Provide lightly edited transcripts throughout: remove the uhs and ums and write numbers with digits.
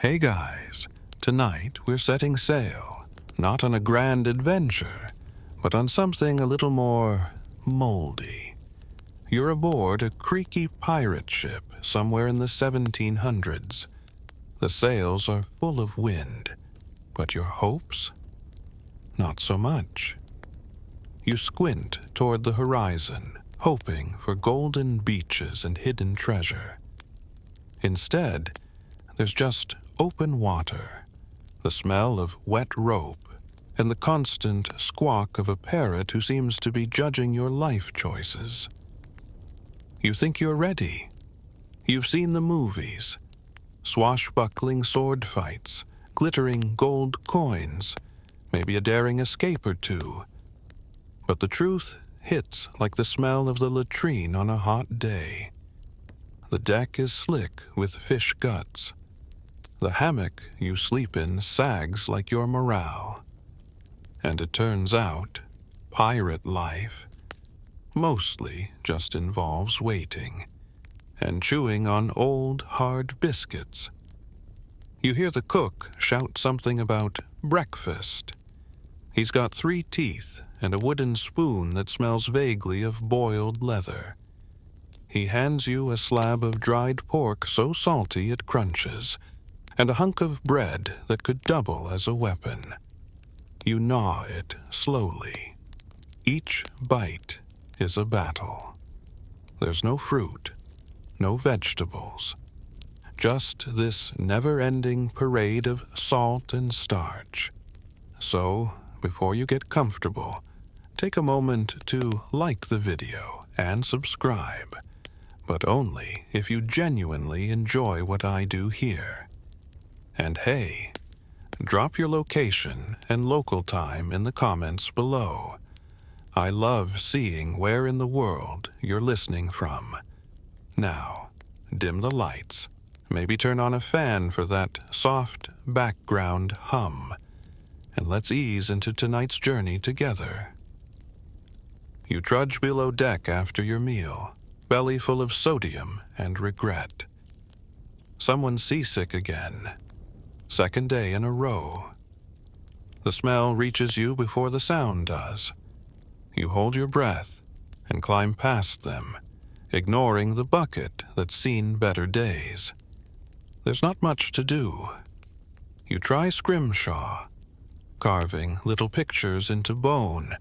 Hey guys, tonight we're setting sail, not on a grand adventure, but on something a little more moldy. You're aboard a creaky pirate ship somewhere in the 1700s. The sails are full of wind, but your hopes? Not so much. You squint toward the horizon, hoping for golden beaches and hidden treasure. Instead, there's just open water, the smell of wet rope, and the constant squawk of a parrot who seems to be judging your life choices. You think you're ready. You've seen the movies, swashbuckling sword fights, glittering gold coins, maybe a daring escape or two. But the truth hits like the smell of the latrine on a hot day. The deck is slick with fish guts. The hammock you sleep in sags like your morale. And it turns out, pirate life mostly just involves waiting and chewing on old, hard biscuits. You hear the cook shout something about breakfast. He's got 3 teeth and a wooden spoon that smells vaguely of boiled leather. He hands you a slab of dried pork so salty it crunches, and a hunk of bread that could double as a weapon. You gnaw it slowly. Each bite is a battle. There's no fruit, no vegetables, just this never-ending parade of salt and starch. So, before you get comfortable, take a moment to like the video and subscribe, but only if you genuinely enjoy what I do here. And hey, drop your location and local time in the comments below. I love seeing where in the world you're listening from. Now, dim the lights, maybe turn on a fan for that soft background hum, and let's ease into tonight's journey together. You trudge below deck after your meal, belly full of sodium and regret. Someone's seasick again. Second day in a row. The smell reaches you before the sound does. You hold your breath and climb past them, ignoring the bucket that's seen better days. There's not much to do. You try scrimshaw, carving little pictures into bone,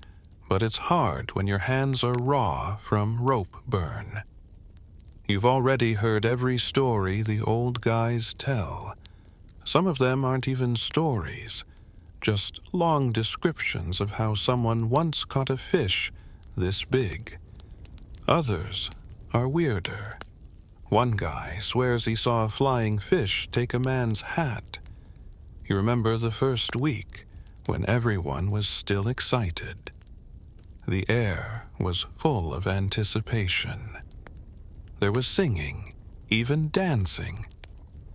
but it's hard when your hands are raw from rope burn. You've already heard every story the old guys tell. Some of them aren't even stories, just long descriptions of how someone once caught a fish this big. Others are weirder. One guy swears he saw a flying fish take a man's hat. You remember the first week, when everyone was still excited. The air was full of anticipation. There was singing, even dancing.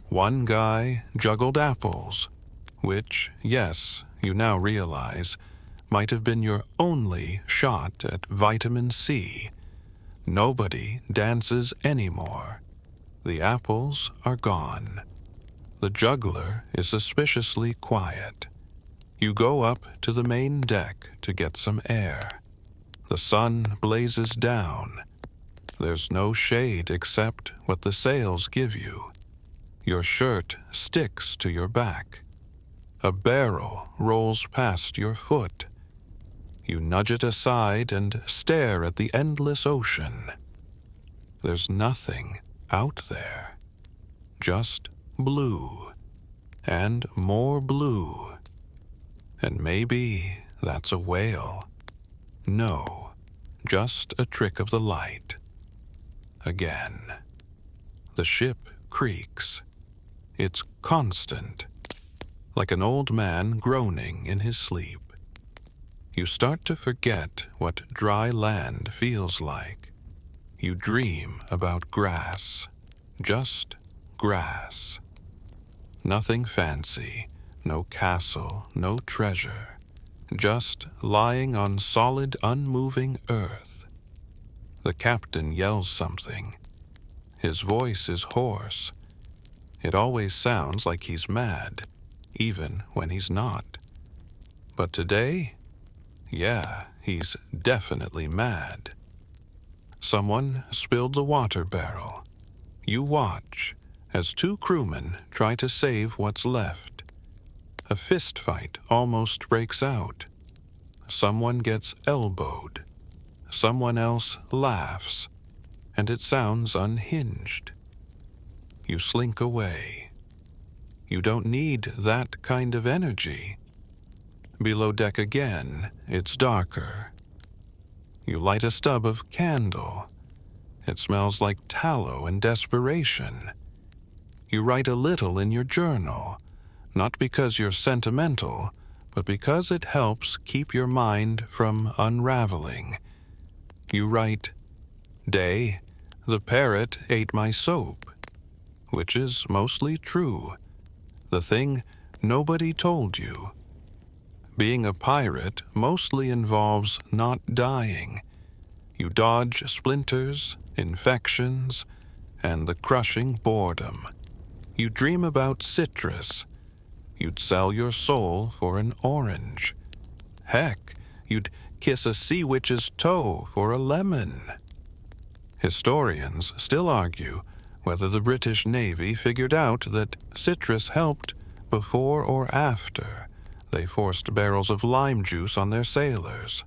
One guy juggled apples, which, yes, you now realize, might have been your only shot at vitamin C. Nobody dances anymore. The apples are gone. The juggler is suspiciously quiet. You go up to the main deck to get some air. The sun blazes down. There's no shade except what the sails give you. Your shirt sticks to your back. A barrel rolls past your foot. You nudge it aside and stare at the endless ocean. There's nothing out there. Just blue. And more blue. And maybe that's a whale. No, just a trick of the light. Again. The ship creaks. It's constant, like an old man groaning in his sleep. You start to forget what dry land feels like. You dream about grass, just grass. Nothing fancy, no castle, no treasure, just lying on solid, unmoving earth. The captain yells something. His voice is hoarse. It always sounds like he's mad, even when he's not. But today, yeah, he's definitely mad. Someone spilled the water barrel. You watch as two crewmen try to save what's left. A fist fight almost breaks out. Someone gets elbowed. Someone else laughs, and it sounds unhinged. You slink away. You don't need that kind of energy. Below deck again, it's darker. You light a stub of candle. It smells like tallow and desperation. You write a little in your journal, not because you're sentimental, but because it helps keep your mind from unraveling. You write, "Day, the parrot ate my soap," which is mostly true. The thing nobody told you. Being a pirate mostly involves not dying. You dodge splinters, infections, and the crushing boredom. You dream about citrus. You'd sell your soul for an orange. Heck, you'd kiss a sea witch's toe for a lemon. Historians still argue whether the British Navy figured out that citrus helped before or after they forced barrels of lime juice on their sailors.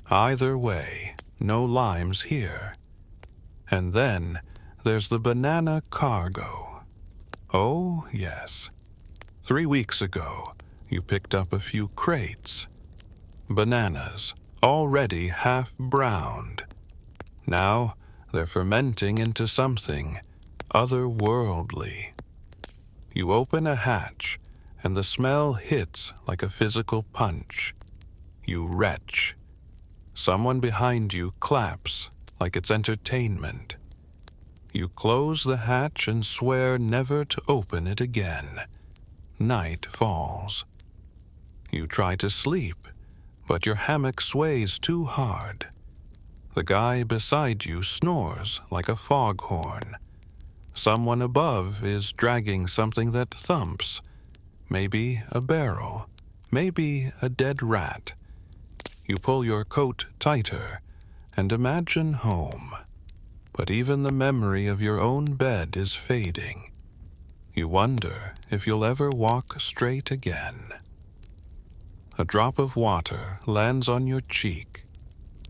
Either way, no limes here. And then there's the banana cargo. Oh, yes. 3 weeks ago, you picked up a few crates. Bananas, already half browned. Now they're fermenting into something otherworldly. You open a hatch, and the smell hits like a physical punch. You retch. Someone behind you claps like it's entertainment. You close the hatch and swear never to open it again. Night falls. You try to sleep, but your hammock sways too hard. The guy beside you snores like a foghorn. Someone above is dragging something that thumps. Maybe a barrel, maybe a dead rat. You pull your coat tighter and imagine home. But even the memory of your own bed is fading. You wonder if you'll ever walk straight again. A drop of water lands on your cheek.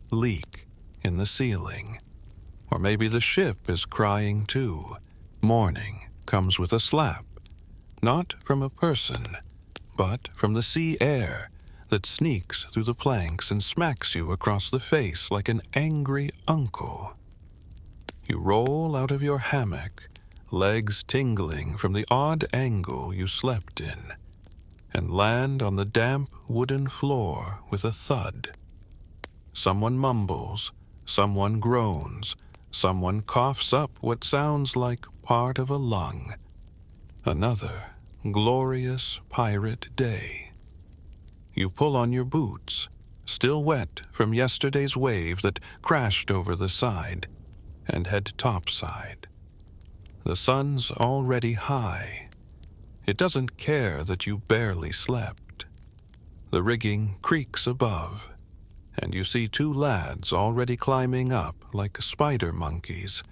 Leak in the ceiling. Or maybe the ship is crying too. Morning comes with a slap. Not from a person, but from the sea air that sneaks through the planks and smacks you across the face like an angry uncle. You roll out of your hammock, legs tingling from the odd angle you slept in, and land on the damp wooden floor with a thud. Someone mumbles, someone groans, someone coughs up what sounds like part of a lung. Another glorious pirate day. You pull on your boots, still wet from yesterday's wave that crashed over the side, and head topside. The sun's already high. It doesn't care that you barely slept. The rigging creaks above, and you see two lads already climbing up like spider monkeys,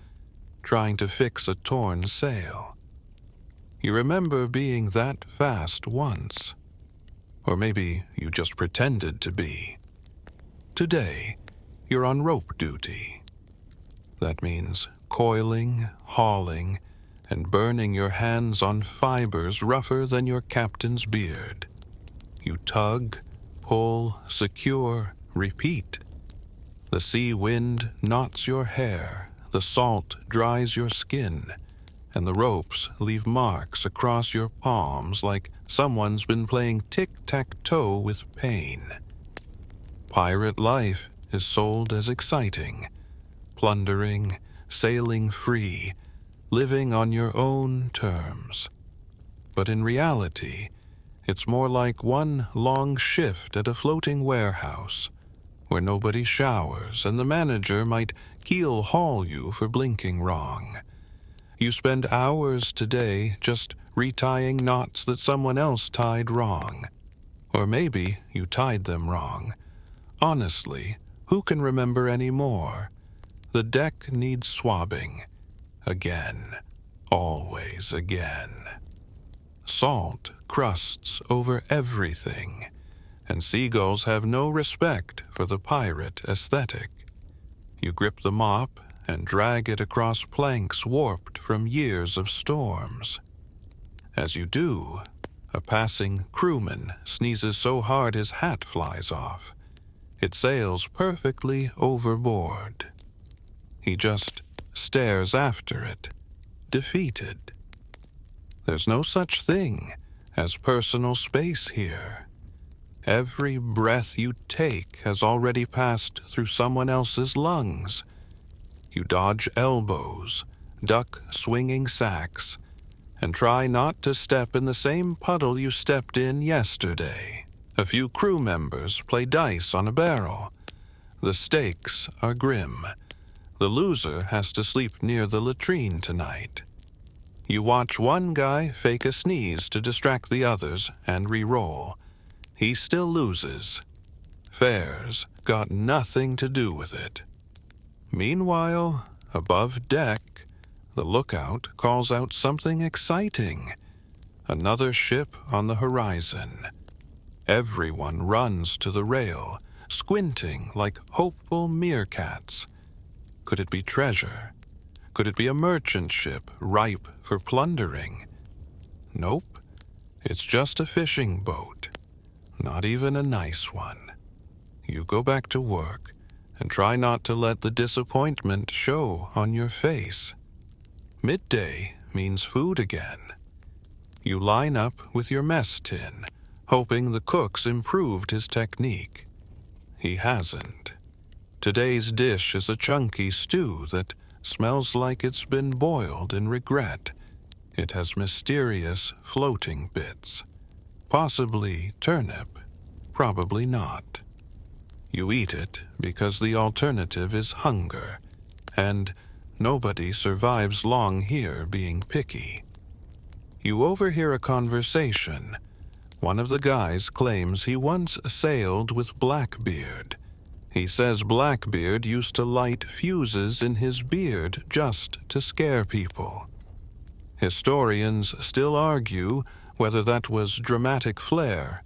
trying to fix a torn sail. You remember being that fast once. Or maybe you just pretended to be. Today, you're on rope duty. That means coiling, hauling, and burning your hands on fibers rougher than your captain's beard. You tug, pull, secure, repeat. The sea wind knots your hair, the salt dries your skin, and the ropes leave marks across your palms like someone's been playing tic-tac-toe with pain. Pirate life is sold as exciting, plundering, sailing free, living on your own terms. But in reality, it's more like one long shift at a floating warehouse, where nobody showers and the manager might keel haul you for blinking wrong. You spend hours today just retying knots that someone else tied wrong. Or maybe you tied them wrong. Honestly, who can remember any more? The deck needs swabbing. Again. Always again. Salt crusts over everything, and seagulls have no respect for the pirate aesthetic. You grip the mop and drag it across planks warped from years of storms. As you do, a passing crewman sneezes so hard his hat flies off. It sails perfectly overboard. He just stares after it, defeated. There's no such thing as personal space here. Every breath you take has already passed through someone else's lungs. You dodge elbows, duck swinging sacks, and try not to step in the same puddle you stepped in yesterday. A few crew members play dice on a barrel. The stakes are grim. The loser has to sleep near the latrine tonight. You watch one guy fake a sneeze to distract the others and re-roll. He still loses. Fair's got nothing to do with it. Meanwhile, above deck, the lookout calls out something exciting. Another ship on the horizon. Everyone runs to the rail, squinting like hopeful meerkats. Could it be treasure? Could it be a merchant ship ripe for plundering? Nope. It's just a fishing boat. Not even a nice one. You go back to work and try not to let the disappointment show on your face. Midday means food again. You line up with your mess tin, hoping the cook's improved his technique. He hasn't. Today's dish is a chunky stew that smells like it's been boiled in regret. It has mysterious floating bits. Possibly turnip, probably not. You eat it because the alternative is hunger, and nobody survives long here being picky. You overhear a conversation. One of the guys claims he once sailed with Blackbeard. He says Blackbeard used to light fuses in his beard just to scare people. Historians still argue whether that was dramatic flair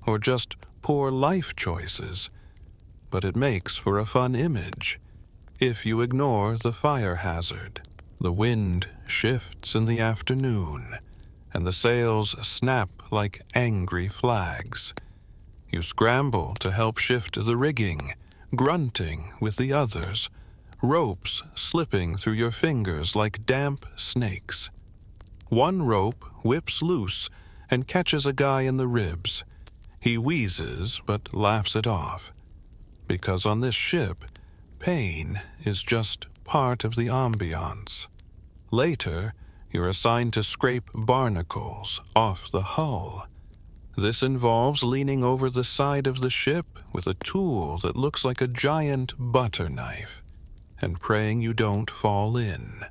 or just poor life choices, but it makes for a fun image if you ignore the fire hazard. The wind shifts in the afternoon, and the sails snap like angry flags. You scramble to help shift the rigging, grunting with the others, ropes slipping through your fingers like damp snakes. One rope whips loose and catches a guy in the ribs. He wheezes but laughs it off, because on this ship, pain is just part of the ambiance. Later, you're assigned to scrape barnacles off the hull. This involves leaning over the side of the ship with a tool that looks like a giant butter knife and praying you don't fall in.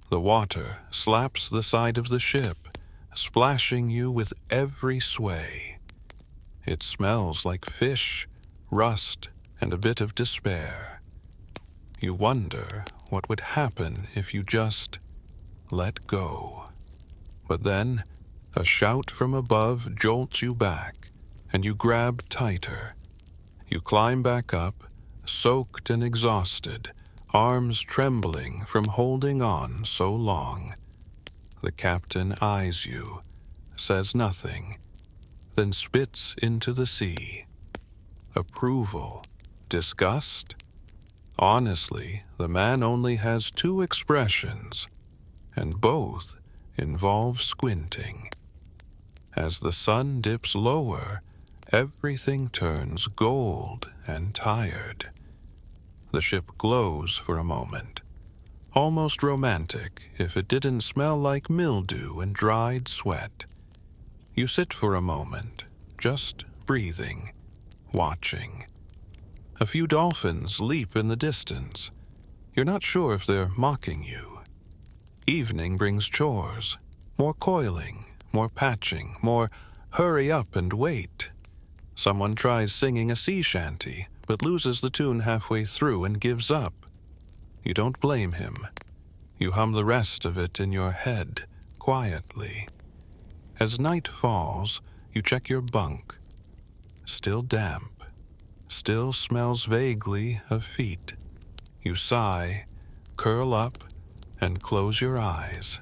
The water slaps the side of the ship, splashing you with every sway. It smells like fish, rust, and a bit of despair. You wonder what would happen if you just let go. But then, a shout from above jolts you back, and you grab tighter. You climb back up, soaked and exhausted, arms trembling from holding on so long. The captain eyes you, says nothing, then spits into the sea. Approval, disgust? Honestly, the man only has two expressions, and both involve squinting. As the sun dips lower, everything turns gold and tired. The ship glows for a moment, almost romantic if it didn't smell like mildew and dried sweat. You sit for a moment, just breathing, watching. A few dolphins leap in the distance. You're not sure if they're mocking you. Evening brings chores, more coiling, more patching, more hurry up and wait. Someone tries singing a sea shanty, but loses the tune halfway through and gives up. You don't blame him. You hum the rest of it in your head, quietly. As night falls, you check your bunk. Still damp. Still smells vaguely of feet. You sigh, curl up, and close your eyes.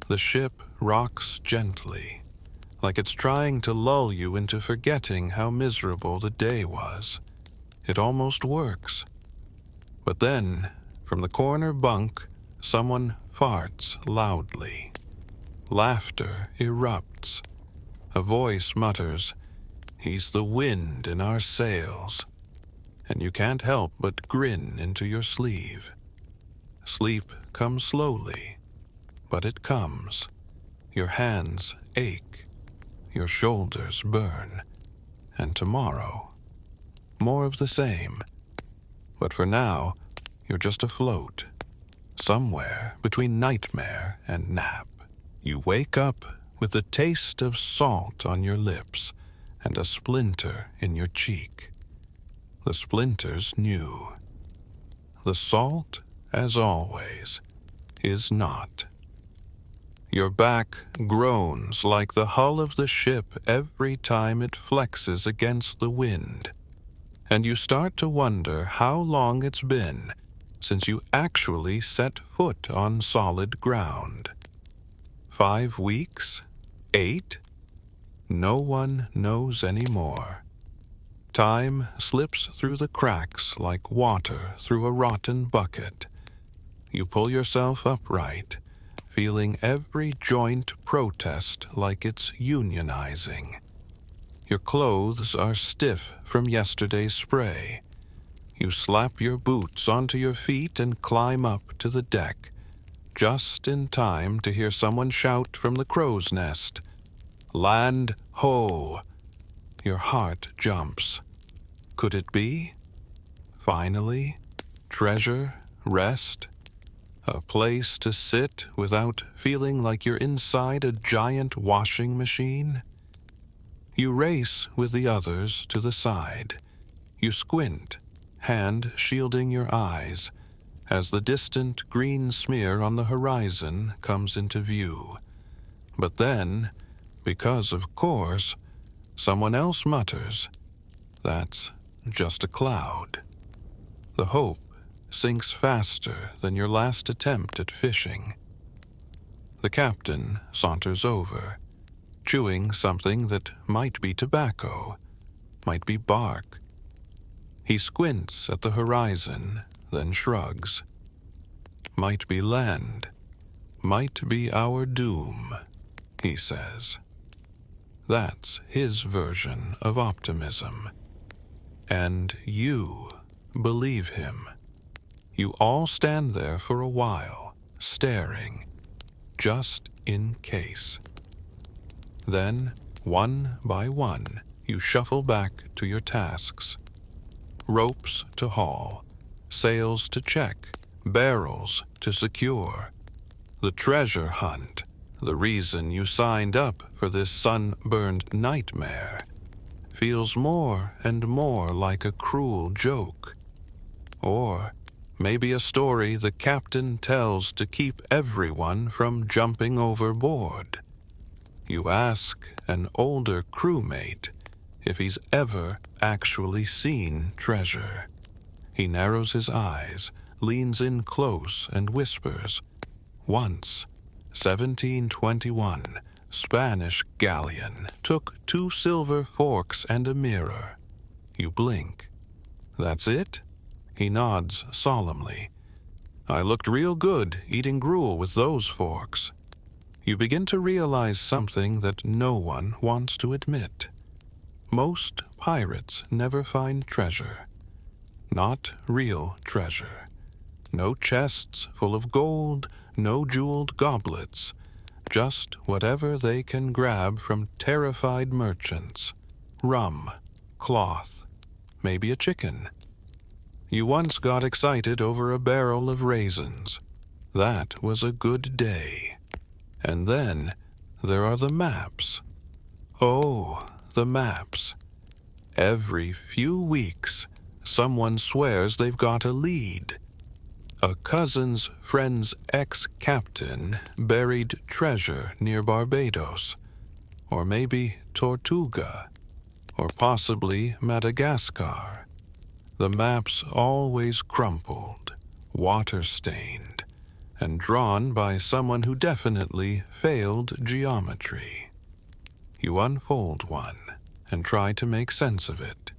The ship rocks gently, like it's trying to lull you into forgetting how miserable the day was. It almost works. But then, from the corner bunk, someone farts loudly. Laughter erupts. A voice mutters, "He's the wind in our sails." And you can't help but grin into your sleeve. Sleep comes slowly, but it comes. Your hands ache. Your shoulders burn. And tomorrow, more of the same. But for now, you're just afloat, somewhere between nightmare and nap. You wake up with the taste of salt on your lips and a splinter in your cheek. The splinter's new. The salt, as always, is not. Your back groans like the hull of the ship every time it flexes against the wind, and you start to wonder how long it's been since you actually set foot on solid ground. 5 weeks? 8? No one knows anymore. Time slips through the cracks like water through a rotten bucket. You pull yourself upright, feeling every joint protest like it's unionizing. Your clothes are stiff from yesterday's spray. You slap your boots onto your feet and climb up to the deck, just in time to hear someone shout from the crow's nest, "Land ho!" Your heart jumps. Could it be? Finally, treasure, rest, a place to sit without feeling like you're inside a giant washing machine? You race with the others to the side. You squint, hand shielding your eyes, as the distant green smear on the horizon comes into view. But then, because of course, someone else mutters, "That's just a cloud." The hope sinks faster than your last attempt at fishing. The captain saunters over, chewing something that might be tobacco, might be bark. He squints at the horizon, then shrugs. "Might be land, might be our doom," he says. That's his version of optimism. And you believe him. You all stand there for a while, staring, just in case. Then, one by one, you shuffle back to your tasks. Ropes to haul, sails to check, barrels to secure. The treasure hunt, the reason you signed up for this sunburned nightmare, feels more and more like a cruel joke. Or maybe a story the captain tells to keep everyone from jumping overboard. You ask an older crewmate if he's ever actually seen treasure. He narrows his eyes, leans in close, and whispers, "Once, 1721, Spanish galleon took 2 silver forks and a mirror." You blink. "That's it?" He nods solemnly. "I looked real good eating gruel with those forks." You begin to realize something that no one wants to admit. Most pirates never find treasure. Not real treasure. No chests full of gold, no jeweled goblets. Just whatever they can grab from terrified merchants. Rum, cloth, maybe a chicken. You once got excited over a barrel of raisins. That was a good day. And then there are the maps. Oh, the maps. Every few weeks, someone swears they've got a lead. A cousin's friend's ex-captain buried treasure near Barbados, or maybe Tortuga, or possibly Madagascar. The maps always crumpled, water-stained, and drawn by someone who definitely failed geometry. You unfold one and try to make sense of it.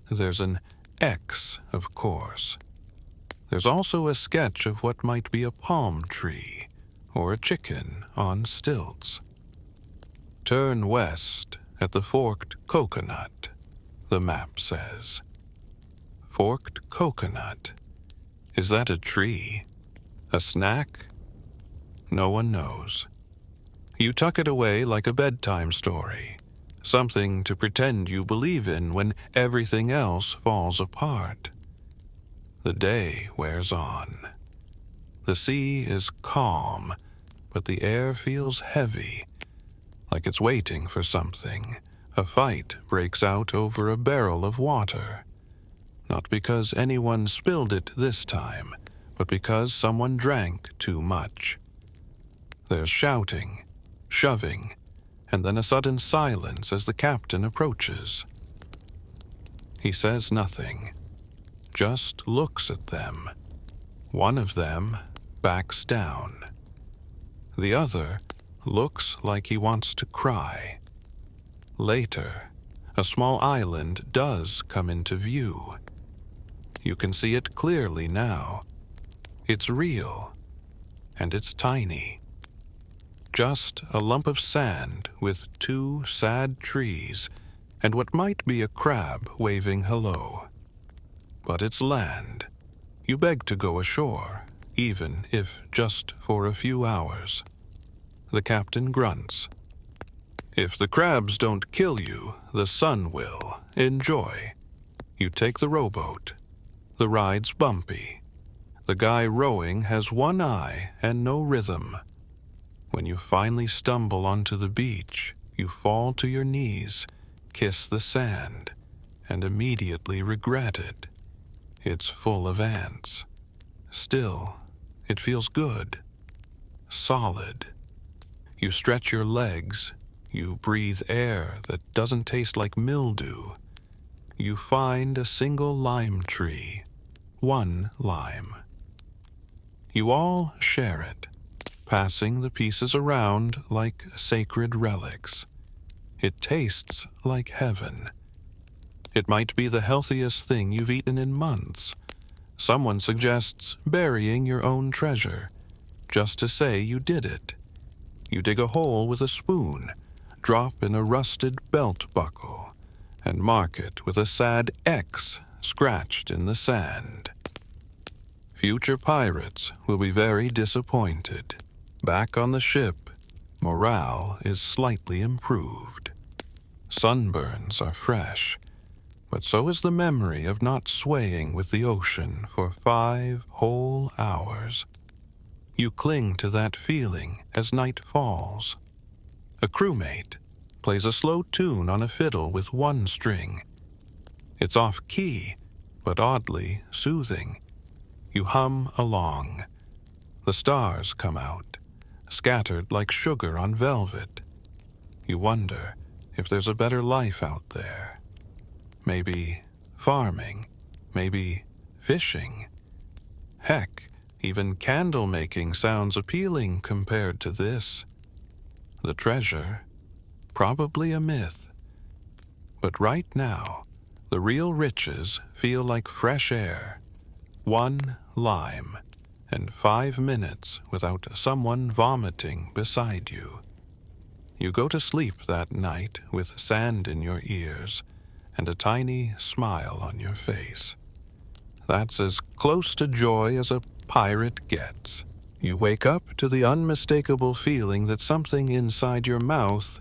There's an X, of course. There's also a sketch of what might be a palm tree or a chicken on stilts. Turn west at the forked coconut, the map says. Forked coconut. Is that a tree? A snack? No one knows. You tuck it away like a bedtime story, something to pretend you believe in when everything else falls apart. The day wears on. The sea is calm, but the air feels heavy, like it's waiting for something. A fight breaks out over a barrel of water. Not because anyone spilled it this time, but because someone drank too much. There's shouting, shoving, and then a sudden silence as the captain approaches. He says nothing, just looks at them. One of them backs down. The other looks like he wants to cry. Later, a small island does come into view. You can see it clearly now. It's real, and it's tiny. Just a lump of sand with two sad trees and what might be a crab waving hello. But it's land. You beg to go ashore, even if just for a few hours. The captain grunts. If the crabs don't kill you, the sun will. Enjoy. You take the rowboat. The ride's bumpy. The guy rowing has one eye and no rhythm. When you finally stumble onto the beach, you fall to your knees, kiss the sand, and immediately regret it. It's full of ants. Still, it feels good. Solid. You stretch your legs. You breathe air that doesn't taste like mildew. You find a single lime tree. One lime. You all share it, passing the pieces around like sacred relics. It tastes like heaven. It might be the healthiest thing you've eaten in months. Someone suggests burying your own treasure, just to say you did it. You dig a hole with a spoon, drop in a rusted belt buckle, and mark it with a sad X scratched in the sand. Future pirates will be very disappointed. Back on the ship, morale is slightly improved. Sunburns are fresh, but so is the memory of not swaying with the ocean for 5 whole hours. You cling to that feeling as night falls. A crewmate plays a slow tune on a fiddle with one string. It's off-key, but oddly soothing. You hum along. The stars come out, scattered like sugar on velvet. You wonder if there's a better life out there. Maybe farming, maybe fishing. Heck, even candle making sounds appealing compared to this. The treasure, probably a myth. But right now, the real riches feel like fresh air. 1 lime, and 5 minutes without someone vomiting beside you. You go to sleep that night with sand in your ears and a tiny smile on your face. That's as close to joy as a pirate gets. You wake up to the unmistakable feeling that something inside your mouth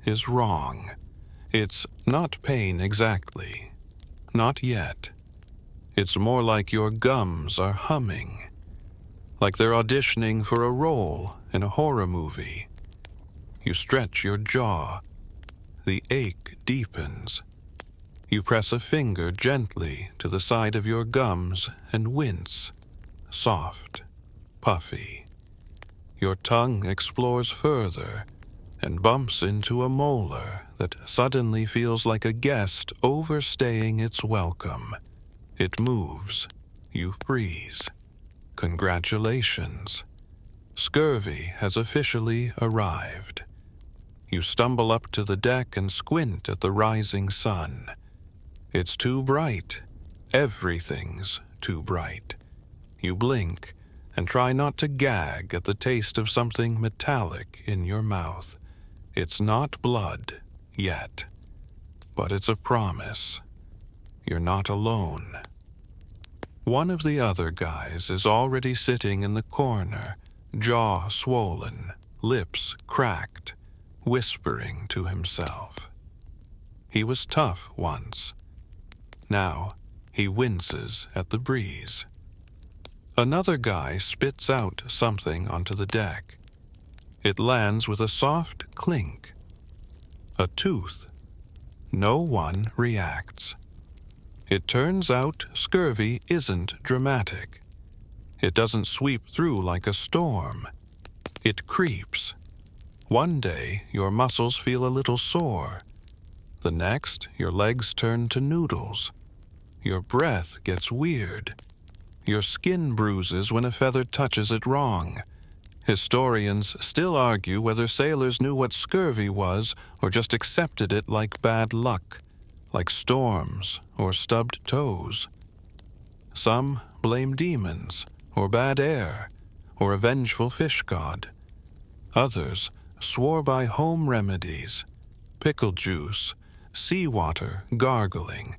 is wrong. It's not pain exactly. Not yet. It's more like your gums are humming. like they're auditioning for a role in a horror movie. You stretch your jaw. The ache deepens. You press a finger gently to the side of your gums and wince, soft, puffy. Your tongue explores further and bumps into a molar that suddenly feels like a guest overstaying its welcome. It moves. You freeze. Congratulations. Scurvy has officially arrived. You stumble up to the deck and squint at the rising sun. It's too bright. Everything's too bright. You blink and try not to gag at the taste of something metallic in your mouth. It's not blood yet, but it's a promise. You're not alone. One of the other guys is already sitting in the corner, jaw swollen, lips cracked, whispering to himself. He was tough once. Now he winces at the breeze. Another guy spits out something onto the deck. It lands with a soft clink. A tooth. No one reacts. It turns out scurvy isn't dramatic. It doesn't sweep through like a storm. It creeps. One day, your muscles feel a little sore. The next, your legs turn to noodles. Your breath gets weird. Your skin bruises when a feather touches it wrong. Historians still argue whether sailors knew what scurvy was or just accepted it like bad luck, like storms or stubbed toes. Some blame demons or bad air or a vengeful fish god. Others swore by home remedies, pickle juice, seawater gargling,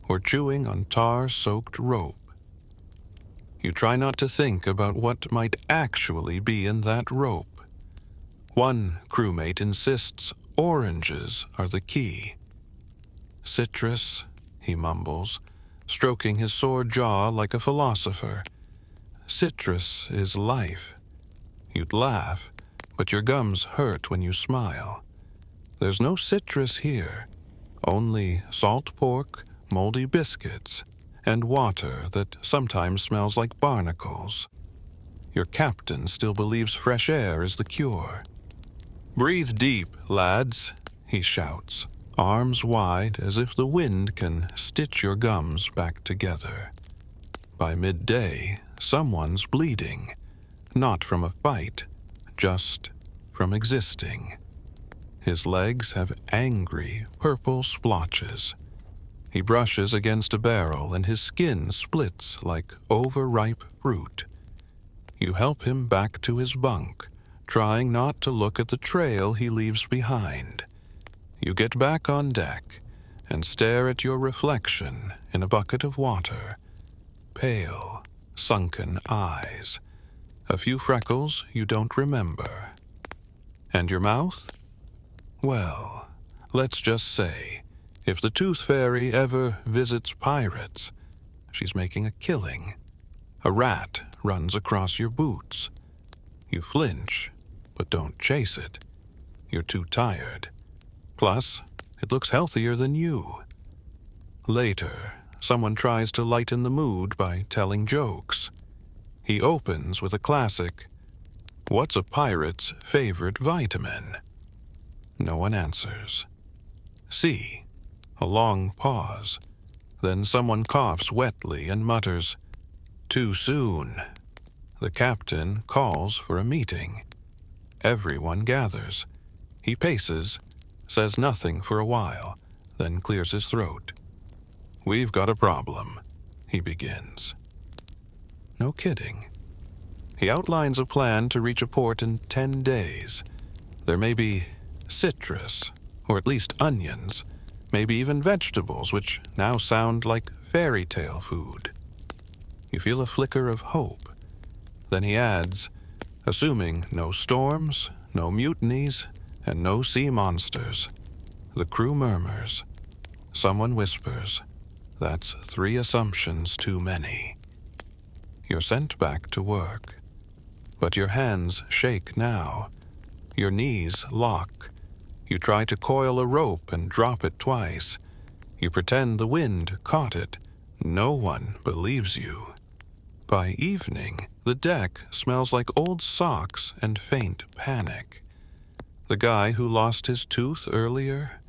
or chewing on tar-soaked rope. You try not to think about what might actually be in that rope. One crewmate insists oranges are the key. Citrus, he mumbles, stroking his sore jaw like a philosopher. Citrus is life. You'd laugh, but your gums hurt when you smile. There's no citrus here, only salt pork, moldy biscuits, and water that sometimes smells like barnacles. Your captain still believes fresh air is the cure. "Breathe deep, lads," he shouts, arms wide as if the wind can stitch your gums back together. By midday, someone's bleeding, not from a fight, just from existing. His legs have angry, purple splotches. He brushes against a barrel and his skin splits like overripe fruit. You help him back to his bunk, trying not to look at the trail he leaves behind. You get back on deck and stare at your reflection in a bucket of water. Pale, sunken eyes. A few freckles you don't remember. And your mouth? Well, let's just say, if the Tooth Fairy ever visits pirates, she's making a killing. A rat runs across your boots. You flinch, but don't chase it. You're too tired. Plus, it looks healthier than you. Later, someone tries to lighten the mood by telling jokes. He opens with a classic, "What's a pirate's favorite vitamin?" No one answers. See, a long pause. Then someone coughs wetly and mutters, "Too soon." The captain calls for a meeting. Everyone gathers. He paces, says nothing for a while, then clears his throat. "We've got a problem," he begins. No kidding. He outlines a plan to reach a port in 10 days. There may be citrus, or at least onions, maybe even vegetables, which now sound like fairy tale food. You feel a flicker of hope. Then he adds, assuming no storms, no mutinies, and no sea monsters. The crew murmurs. Someone whispers, "That's 3 assumptions too many." You're sent back to work. But your hands shake now. Your knees lock. You try to coil a rope and drop it twice. You pretend the wind caught it. No one believes you. By evening, the deck smells like old socks and faint panic. The guy who lost his tooth earlier,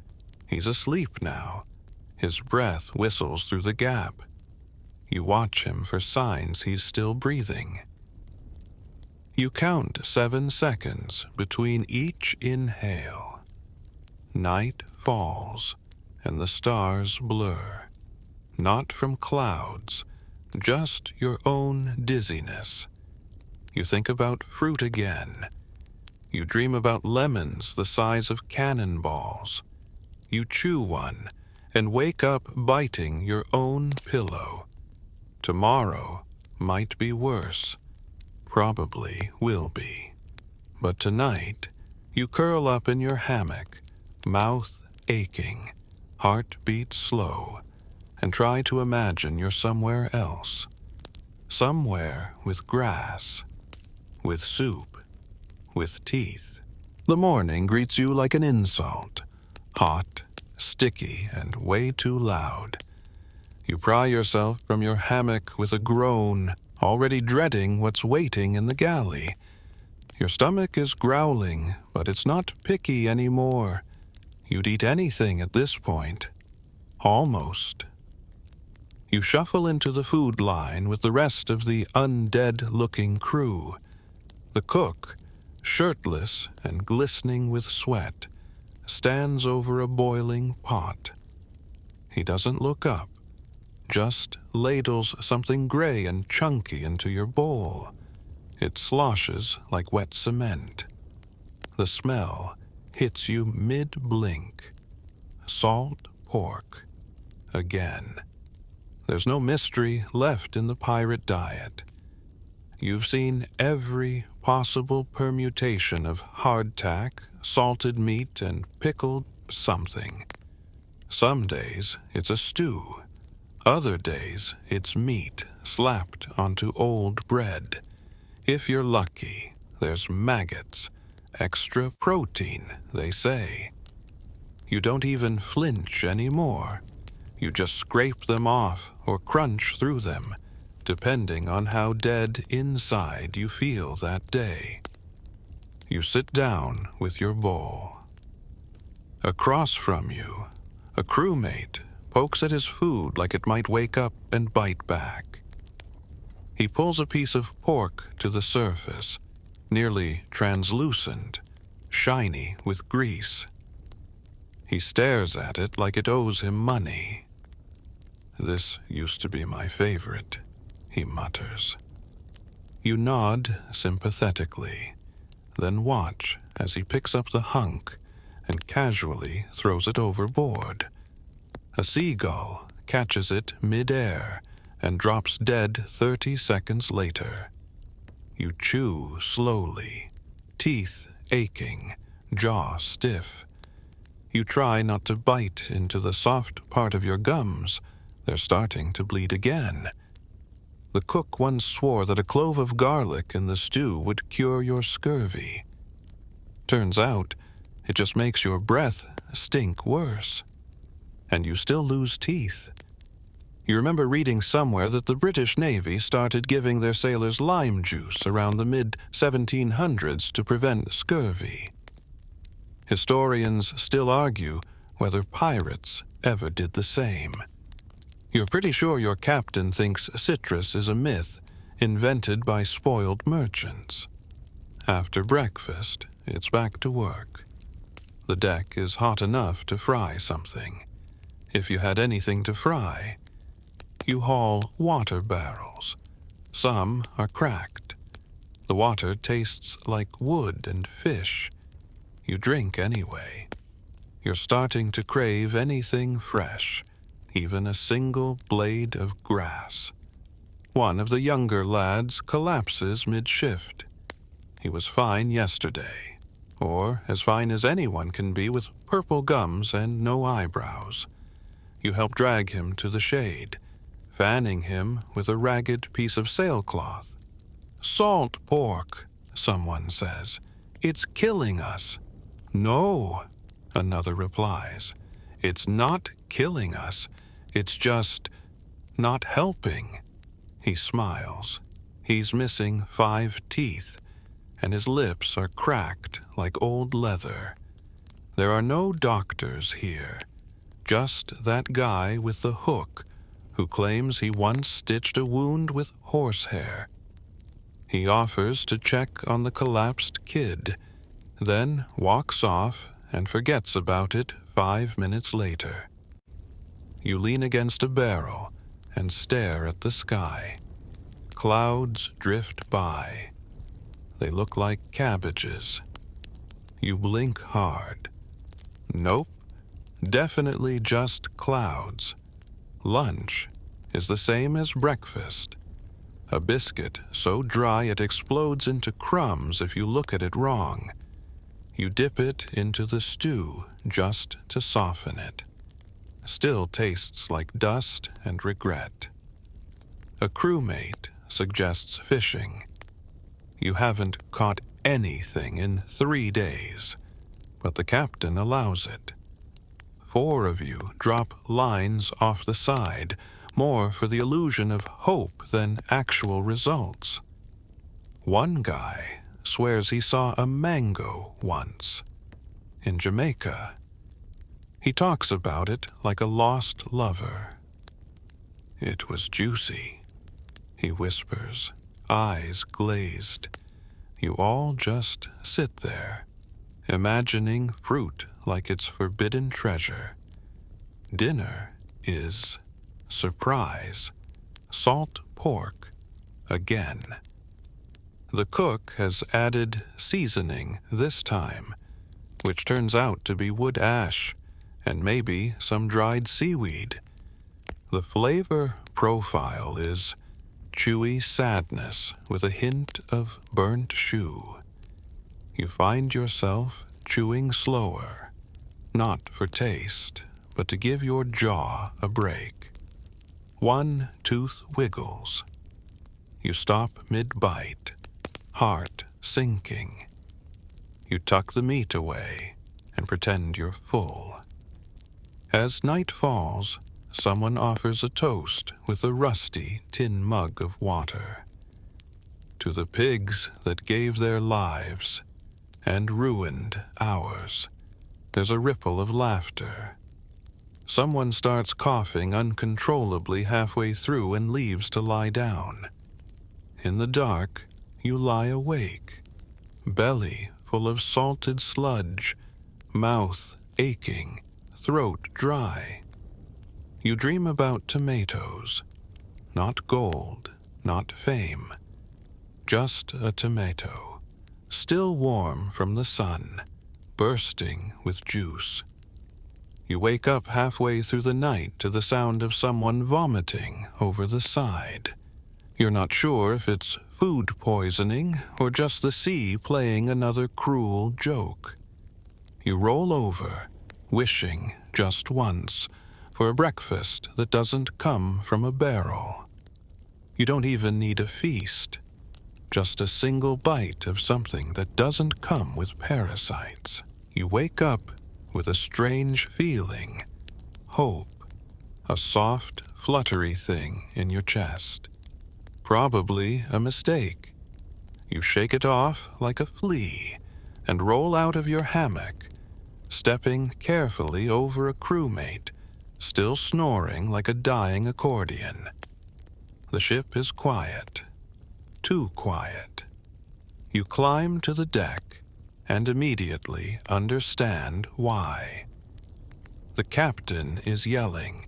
he's asleep now. His breath whistles through the gap. You watch him for signs he's still breathing. You count 7 seconds between each inhale. Night falls, and the stars blur. Not from clouds, just your own dizziness. You think about fruit again. You dream about lemons the size of cannonballs. You chew one and wake up biting your own pillow. Tomorrow might be worse. Probably will be. But tonight, you curl up in your hammock, mouth aching, heartbeat slow, and try to imagine you're somewhere else. Somewhere with grass, with soup, with teeth. The morning greets you like an insult, hot, sticky, and way too loud. You pry yourself from your hammock with a groan, already dreading what's waiting in the galley. Your stomach is growling, but it's not picky anymore. You'd eat anything at this point. Almost. You shuffle into the food line with the rest of the undead-looking crew. The cook, shirtless and glistening with sweat, stands over a boiling pot. He doesn't look up, just ladles something gray and chunky into your bowl. It sloshes like wet cement. The smell hits you mid-blink. Salt pork. Again. There's no mystery left in the pirate diet. You've seen every possible permutation of hardtack, salted meat, and pickled something. Some days it's a stew. Other days it's meat slapped onto old bread. If you're lucky, there's maggots, extra protein, they say. You don't even flinch anymore. You just scrape them off or crunch through them, depending on how dead inside you feel that day. You sit down with your bowl. Across from you, a crewmate pokes at his food like it might wake up and bite back. He pulls a piece of pork to the surface, nearly translucent, shiny with grease. He stares at it like it owes him money. "This used to be my favorite," he mutters. You nod sympathetically, then watch as he picks up the hunk and casually throws it overboard. A seagull catches it mid-air and drops dead 30 seconds later. You chew slowly, teeth aching, jaw stiff. You try not to bite into the soft part of your gums. They're starting to bleed again. The cook once swore that a clove of garlic in the stew would cure your scurvy. Turns out, it just makes your breath stink worse. And you still lose teeth. You remember reading somewhere that the British Navy started giving their sailors lime juice around the mid-1700s to prevent scurvy. Historians still argue whether pirates ever did the same. You're pretty sure your captain thinks citrus is a myth invented by spoiled merchants. After breakfast, it's back to work. The deck is hot enough to fry something. If you had anything to fry, you haul water barrels. Some are cracked. The water tastes like wood and fish. You drink anyway. You're starting to crave anything fresh, even a single blade of grass. One of the younger lads collapses mid-shift. He was fine yesterday, or as fine as anyone can be with purple gums and no eyebrows. You help drag him to the shade, fanning him with a ragged piece of sailcloth. "Salt pork," someone says. "It's killing us." "No," another replies. "It's not killing us. It's just not helping." He smiles. He's missing 5 teeth, and his lips are cracked like old leather. There are no doctors here, just that guy with the hook who claims he once stitched a wound with horsehair. He offers to check on the collapsed kid, then walks off and forgets about it 5 minutes later. You lean against a barrel and stare at the sky. Clouds drift by. They look like cabbages. You blink hard. Nope, definitely just clouds. Lunch is the same as breakfast. A biscuit so dry it explodes into crumbs if you look at it wrong. You dip it into the stew just to soften it. Still tastes like dust and regret. A crewmate suggests fishing. You haven't caught anything in 3 days, but the captain allows it. 4 of you drop lines off the side, more for the illusion of hope than actual results. One guy swears he saw a mango once in Jamaica. He talks about it like a lost lover. "It was juicy," he whispers, eyes glazed. You all just sit there, imagining fruit like it's forbidden treasure. Dinner is surprise, salt pork again. The cook has added seasoning this time, which turns out to be wood ash and maybe some dried seaweed. The flavor profile is chewy sadness with a hint of burnt shoe. You find yourself chewing slower, not for taste, but to give your jaw a break. One tooth wiggles. You stop mid-bite, heart sinking. You tuck the meat away and pretend you're full. As night falls, someone offers a toast with a rusty tin mug of water. To the pigs that gave their lives and ruined ours. There's a ripple of laughter. Someone starts coughing uncontrollably halfway through and leaves to lie down. In the dark, you lie awake, belly full of salted sludge, mouth aching, throat dry. You dream about tomatoes, not gold, not fame, just a tomato, still warm from the sun, bursting with juice. You wake up halfway through the night to the sound of someone vomiting over the side. You're not sure if it's food poisoning or just the sea playing another cruel joke. You roll over, wishing just once for a breakfast that doesn't come from a barrel. You don't even need a feast, just a single bite of something that doesn't come with parasites. You wake up with a strange feeling, hope, a soft, fluttery thing in your chest. Probably a mistake. You shake it off like a flea and roll out of your hammock, stepping carefully over a crewmate, still snoring like a dying accordion. The ship is quiet, too quiet. You climb to the deck and immediately understand why. The captain is yelling,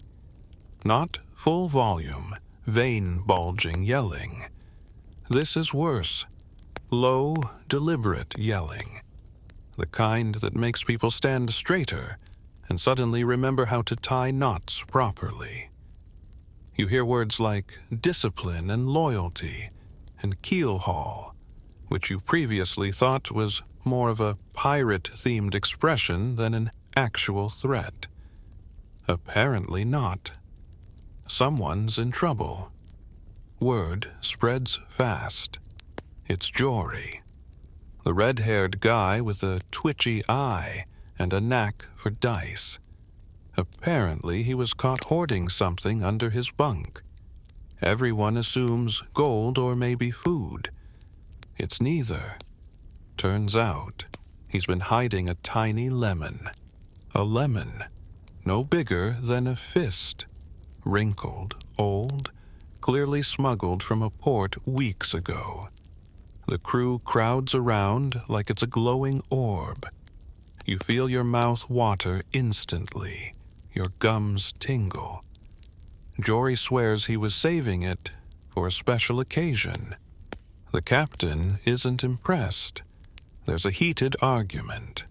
not full volume, vein-bulging yelling. This is worse, low, deliberate yelling, the kind that makes people stand straighter and suddenly remember how to tie knots properly. You hear words like discipline and loyalty and keel haul, which you previously thought was more of a pirate-themed expression than an actual threat. Apparently not. Someone's in trouble. Word spreads fast. It's Jory. the red-haired guy with a twitchy eye and a knack for dice. Apparently, he was caught hoarding something under his bunk. Everyone assumes gold or maybe food. It's neither. Turns out, he's been hiding a tiny lemon. A lemon, no bigger than a fist. Wrinkled, old, clearly smuggled from a port weeks ago. The crew crowds around like it's a glowing orb. You feel your mouth water instantly. Your gums tingle. Jory swears he was saving it for a special occasion. The captain isn't impressed. There's a heated argument.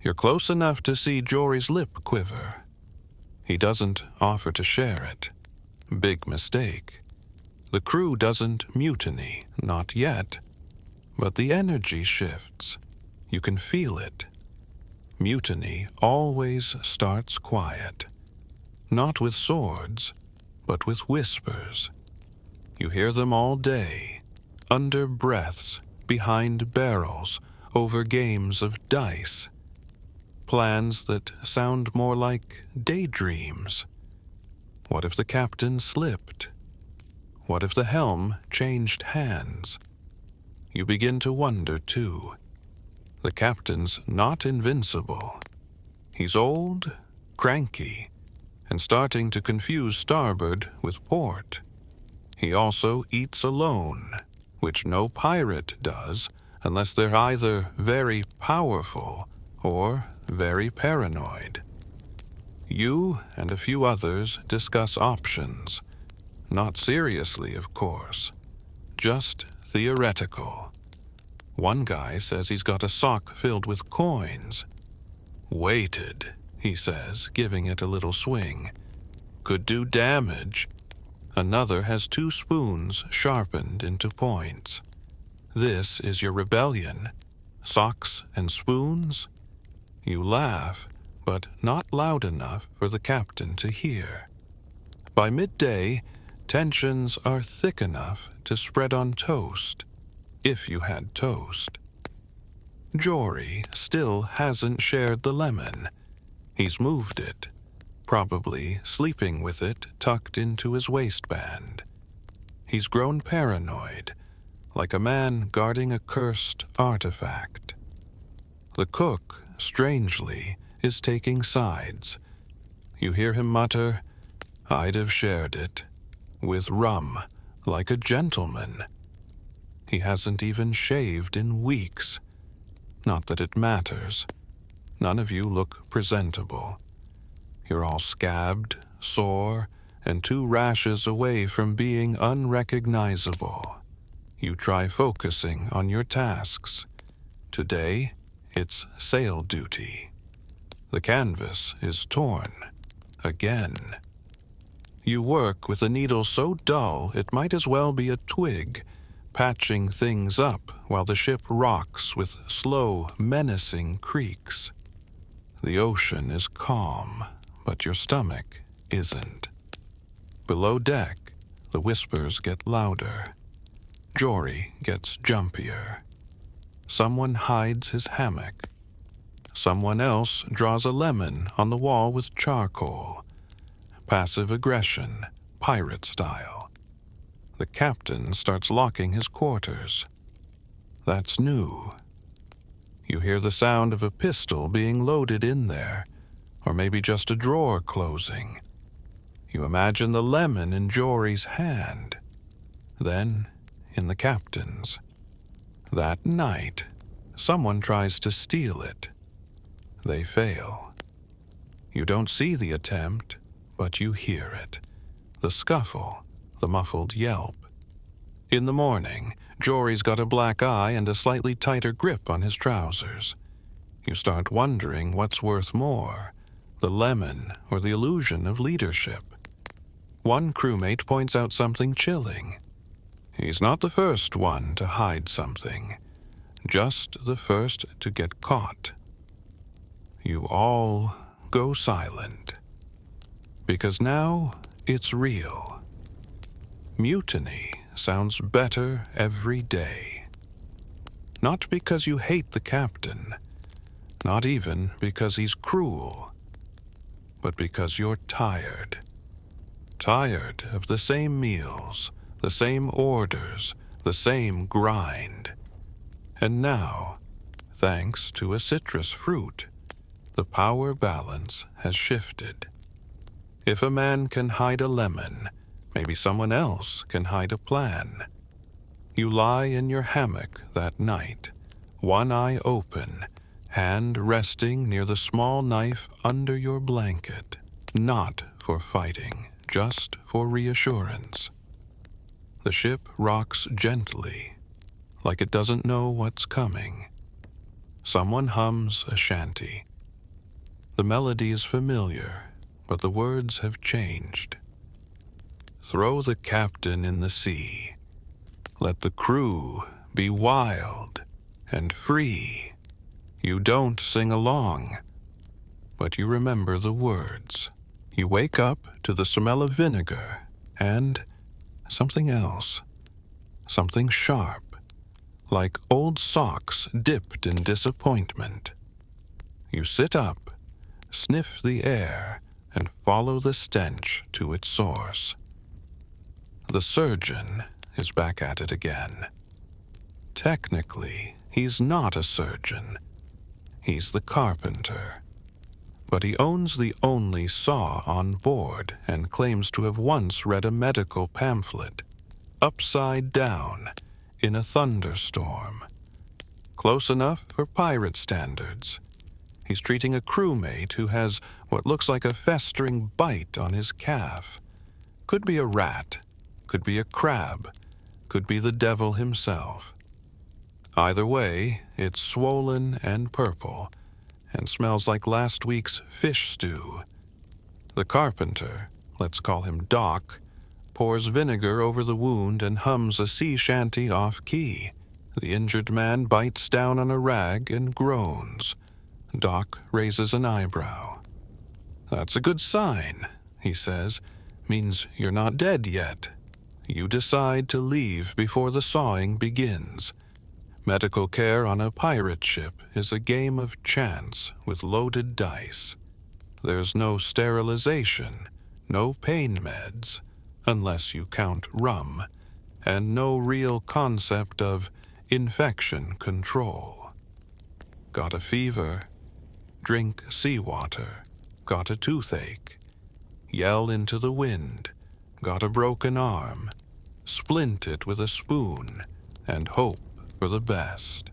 You're close enough to see Jory's lip quiver. He doesn't offer to share it. Big mistake. The crew doesn't mutiny, not yet. But the energy shifts. You can feel it. Mutiny always starts quiet. Not with swords, but with whispers. You hear them all day, under breaths, behind barrels, over games of dice. Plans that sound more like daydreams. What if the captain slipped? What if the helm changed hands? You begin to wonder, too. The captain's not invincible. He's old, cranky, and starting to confuse starboard with port. He also eats alone, which no pirate does unless they're either very powerful or very paranoid. You and a few others discuss options. Not seriously, of course. Just theoretical. One guy says he's got a sock filled with coins. Weighted, he says, giving it a little swing. Could do damage. Another has 2 spoons sharpened into points. This is your rebellion. Socks and spoons? You laugh, but not loud enough for the captain to hear. By midday, tensions are thick enough to spread on toast, if you had toast. Jory still hasn't shared the lemon. He's moved it, probably sleeping with it tucked into his waistband. He's grown paranoid, like a man guarding a cursed artifact. The cook, strangely, is taking sides. You hear him mutter, "I'd have shared it. With rum, like a gentleman." He hasn't even shaved in weeks. Not that it matters. None of you look presentable. You're all scabbed, sore, and 2 rashes away from being unrecognizable. You try focusing on your tasks. Today, it's sail duty. The canvas is torn. Again. You work with a needle so dull it might as well be a twig, patching things up while the ship rocks with slow, menacing creaks. The ocean is calm, but your stomach isn't. Below deck, the whispers get louder. Jory gets jumpier. Someone hides his hammock. Someone else draws a lemon on the wall with charcoal. Passive aggression, pirate style. The captain starts locking his quarters. That's new. You hear the sound of a pistol being loaded in there, or maybe just a drawer closing. You imagine the lemon in Jory's hand, then in the captain's. That night, someone tries to steal it. They fail. You don't see the attempt, but you hear it. The scuffle, the muffled yelp. In the morning, Jory's got a black eye and a slightly tighter grip on his trousers. You start wondering what's worth more, the lemon or the illusion of leadership. One crewmate points out something chilling. He's not the first one to hide something, just the first to get caught. You all go silent, because now it's real. Mutiny sounds better every day. Not because you hate the captain, not even because he's cruel, but because you're tired. Tired of the same meals, the same orders, the same grind. And now, thanks to a citrus fruit, the power balance has shifted. If a man can hide a lemon, maybe someone else can hide a plan. You lie in your hammock that night, one eye open, hand resting near the small knife under your blanket, not for fighting, just for reassurance. The ship rocks gently, like it doesn't know what's coming. Someone hums a shanty. The melody is familiar, but the words have changed. Throw the captain in the sea. Let the crew be wild and free. You don't sing along, but you remember the words. You wake up to the smell of vinegar and something else, something sharp, like old socks dipped in disappointment. You sit up, sniff the air, and follow the stench to its source. The surgeon is back at it again. Technically, he's not a surgeon. He's the carpenter. But he owns the only saw on board and claims to have once read a medical pamphlet, upside down, in a thunderstorm. Close enough for pirate standards. He's treating a crewmate who has what looks like a festering bite on his calf. Could be a rat, could be a crab, could be the devil himself. Either way, it's swollen and purple, and smells like last week's fish stew. The carpenter, let's call him Doc, pours vinegar over the wound and hums a sea shanty off-key. The injured man bites down on a rag and groans. Doc raises an eyebrow. "That's a good sign," he says. "Means you're not dead yet." You decide to leave before the sawing begins. Medical care on a pirate ship is a game of chance with loaded dice. There's no sterilization, no pain meds, unless you count rum, and no real concept of infection control. Got a fever? Drink seawater. Got a toothache? Yell into the wind. Got a broken arm? Splint it with a spoon and hope for the best.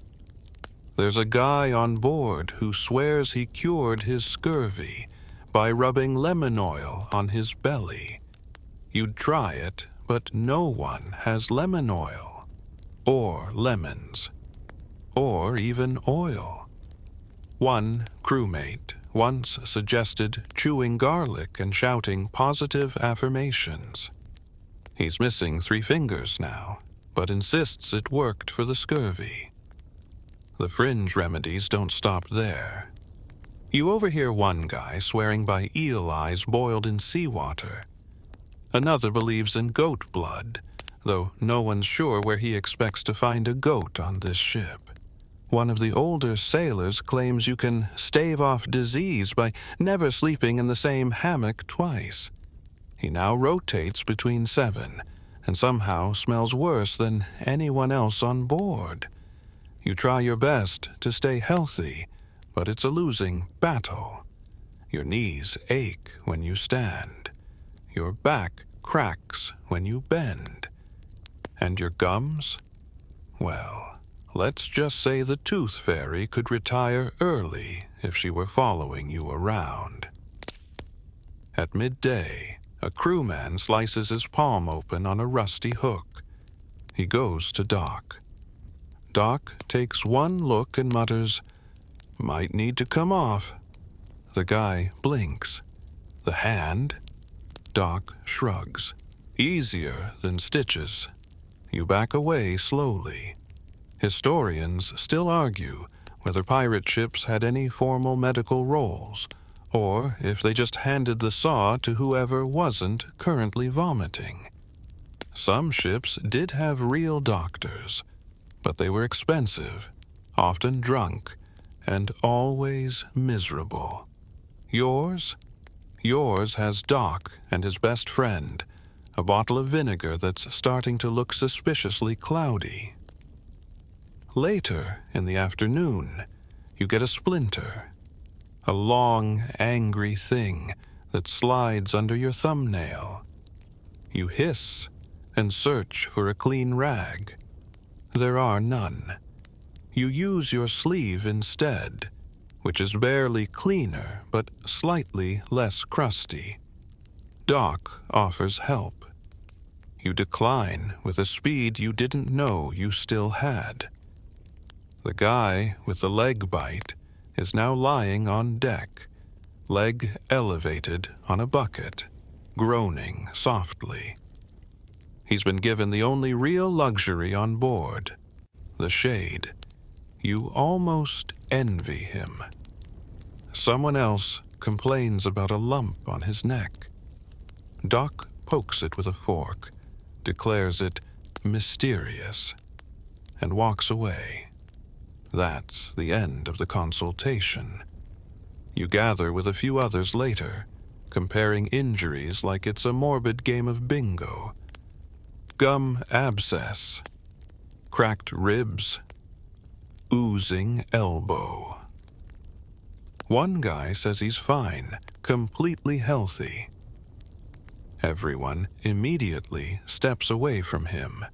There's a guy on board who swears he cured his scurvy by rubbing lemon oil on his belly. You'd try it, but no one has lemon oil, or lemons, or even oil. One crewmate once suggested chewing garlic and shouting positive affirmations. He's missing 3 fingers now, but insists it worked for the scurvy. The fringe remedies don't stop there. You overhear one guy swearing by eel eyes boiled in seawater. Another believes in goat blood, though no one's sure where he expects to find a goat on this ship. One of the older sailors claims you can stave off disease by never sleeping in the same hammock twice. He now rotates between 7, and somehow smells worse than anyone else on board. You try your best to stay healthy, but it's a losing battle. Your knees ache when you stand. Your back cracks when you bend. And your gums? Well, let's just say the tooth fairy could retire early if she were following you around. At midday, a crewman slices his palm open on a rusty hook. He goes to Doc. Doc takes one look and mutters, "Might need to come off." The guy blinks. The hand? Doc shrugs. Easier than stitches. You back away slowly. Historians still argue whether pirate ships had any formal medical roles, or if they just handed the saw to whoever wasn't currently vomiting. Some ships did have real doctors, but they were expensive often drunk, and always miserable. Yours? Yours has Doc and his best friend, a bottle of vinegar that's starting to look suspiciously cloudy. Later, in the afternoon, you get a splinter, a long, angry thing that slides under your thumbnail. You hiss and search for a clean rag. There are none. You use your sleeve instead, which is barely cleaner but slightly less crusty. Doc offers help. You decline with a speed you didn't know you still had. The guy with the leg bite is now lying on deck, leg elevated on a bucket, groaning softly. He's been given the only real luxury on board, the shade. You almost envy him. Someone else complains about a lump on his neck. Doc pokes it with a fork, declares it mysterious, and walks away. That's the end of the consultation. You gather with a few others later, comparing injuries like it's a morbid game of bingo. Gum abscess, cracked ribs, oozing elbow. One guy says he's fine, completely healthy. Everyone immediately steps away from him,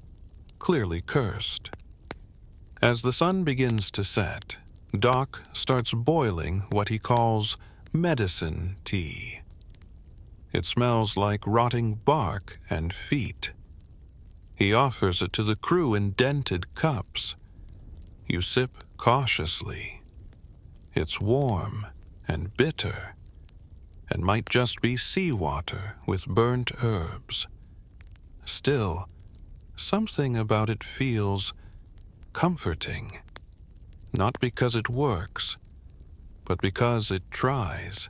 clearly cursed. As the sun begins to set, Doc starts boiling what he calls medicine tea. It smells like rotting bark and feet. He offers it to the crew in dented cups. You sip cautiously. It's warm and bitter, and might just be seawater with burnt herbs. Still, something about it feels comforting, not because it works, but because it tries.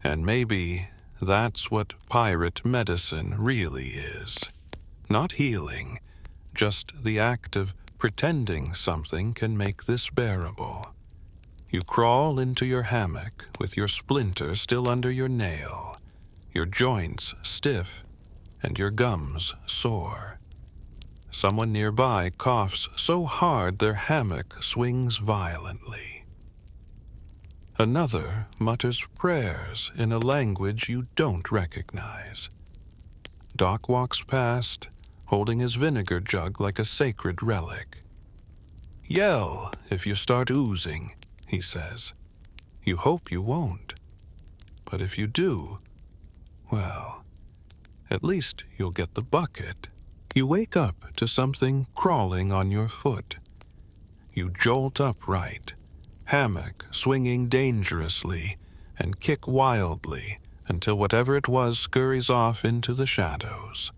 And maybe that's what pirate medicine really is. Not healing, just the act of pretending something can make this bearable. You crawl into your hammock with your splinter still under your nail, your joints stiff, and your gums sore. Someone nearby coughs so hard their hammock swings violently. Another mutters prayers in a language you don't recognize. Doc walks past, holding his vinegar jug like a sacred relic. "Yell if you start oozing," he says. "You hope you won't. But if you do, well, at least you'll get the bucket." You wake up to something crawling on your foot. You jolt upright, hammock swinging dangerously, and kick wildly until whatever it was scurries off into the shadows.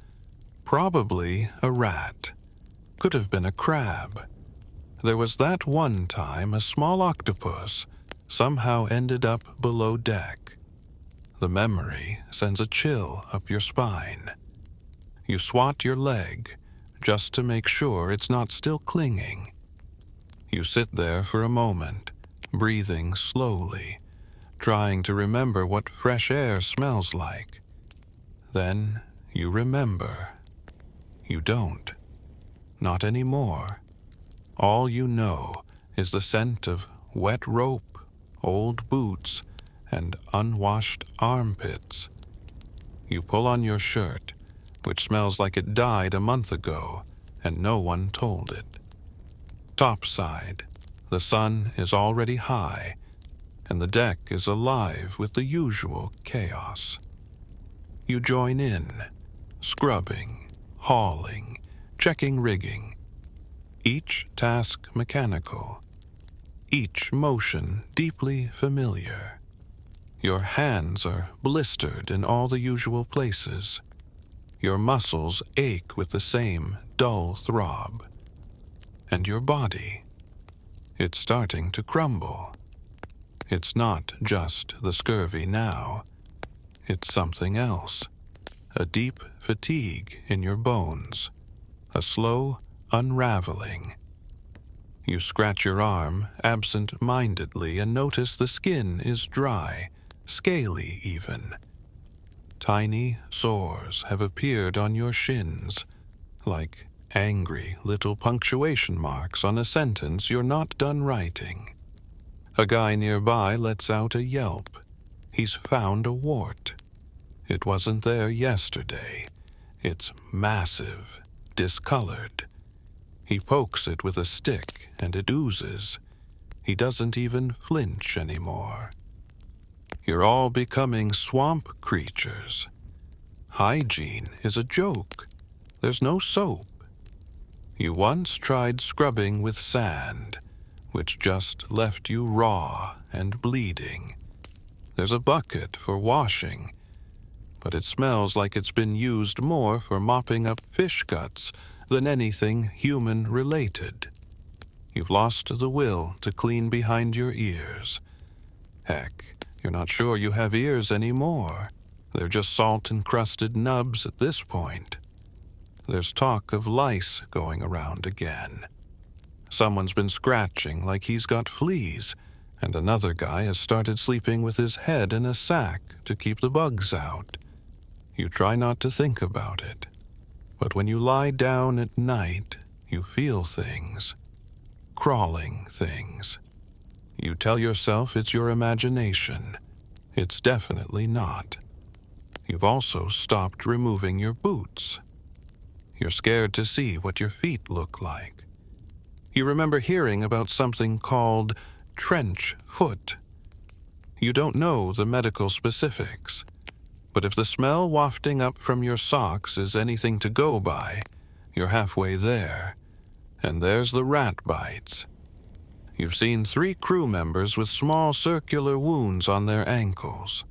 Probably a rat. Could have been a crab. There was that one time a small octopus somehow ended up below deck. The memory sends a chill up your spine. You swat your leg just to make sure it's not still clinging. You sit there for a moment, breathing slowly, trying to remember what fresh air smells like. Then you remember. You don't. Not anymore. All you know is the scent of wet rope, old boots, and unwashed armpits. You pull on your shirt, which smells like it died a month ago, and no one told it. Topside, the sun is already high, and the deck is alive with the usual chaos. You join in, scrubbing, hauling, checking rigging. Each task mechanical, each motion deeply familiar. Your hands are blistered in all the usual places. Your muscles ache with the same dull throb. And your body, it's starting to crumble. It's not just the scurvy now. It's something else. A deep fatigue in your bones. A slow unraveling. You scratch your arm absent-mindedly and notice the skin is dry, scaly even. Tiny sores have appeared on your shins, like angry little punctuation marks on a sentence you're not done writing. A guy nearby lets out a yelp. He's found a wart. It wasn't there yesterday. It's massive, discolored. He pokes it with a stick and it oozes. He doesn't even flinch anymore. You're all becoming swamp creatures. Hygiene is a joke. There's no soap. You once tried scrubbing with sand, which just left you raw and bleeding. There's a bucket for washing, but it smells like it's been used more for mopping up fish guts than anything human-related. You've lost the will to clean behind your ears. Heck, you're not sure you have ears anymore. They're just salt-encrusted nubs at this point. There's talk of lice going around again. Someone's been scratching like he's got fleas, and another guy has started sleeping with his head in a sack to keep the bugs out. You try not to think about it, but when you lie down at night, you feel things, crawling things. You tell yourself it's your imagination. It's definitely not. You've also stopped removing your boots. You're scared to see what your feet look like. You remember hearing about something called trench foot. You don't know the medical specifics, but if the smell wafting up from your socks is anything to go by, you're halfway there. And there's the rat bites. You've seen 3 crew members with small circular wounds on their ankles.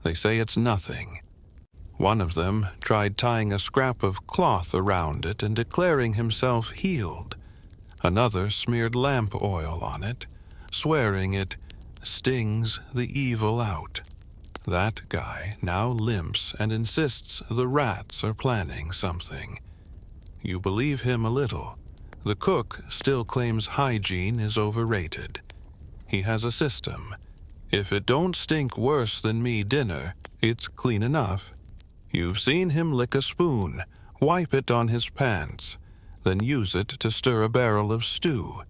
They say it's nothing. One of them tried tying a scrap of cloth around it and declaring himself healed. Another smeared lamp oil on it, swearing it stings the evil out. That guy now limps and insists the rats are planning something. You believe him a little. The cook still claims hygiene is overrated. He has a system. If it don't stink worse than me dinner, it's clean enough. You've seen him lick a spoon, wipe it on his pants, then use it to stir a barrel of stew.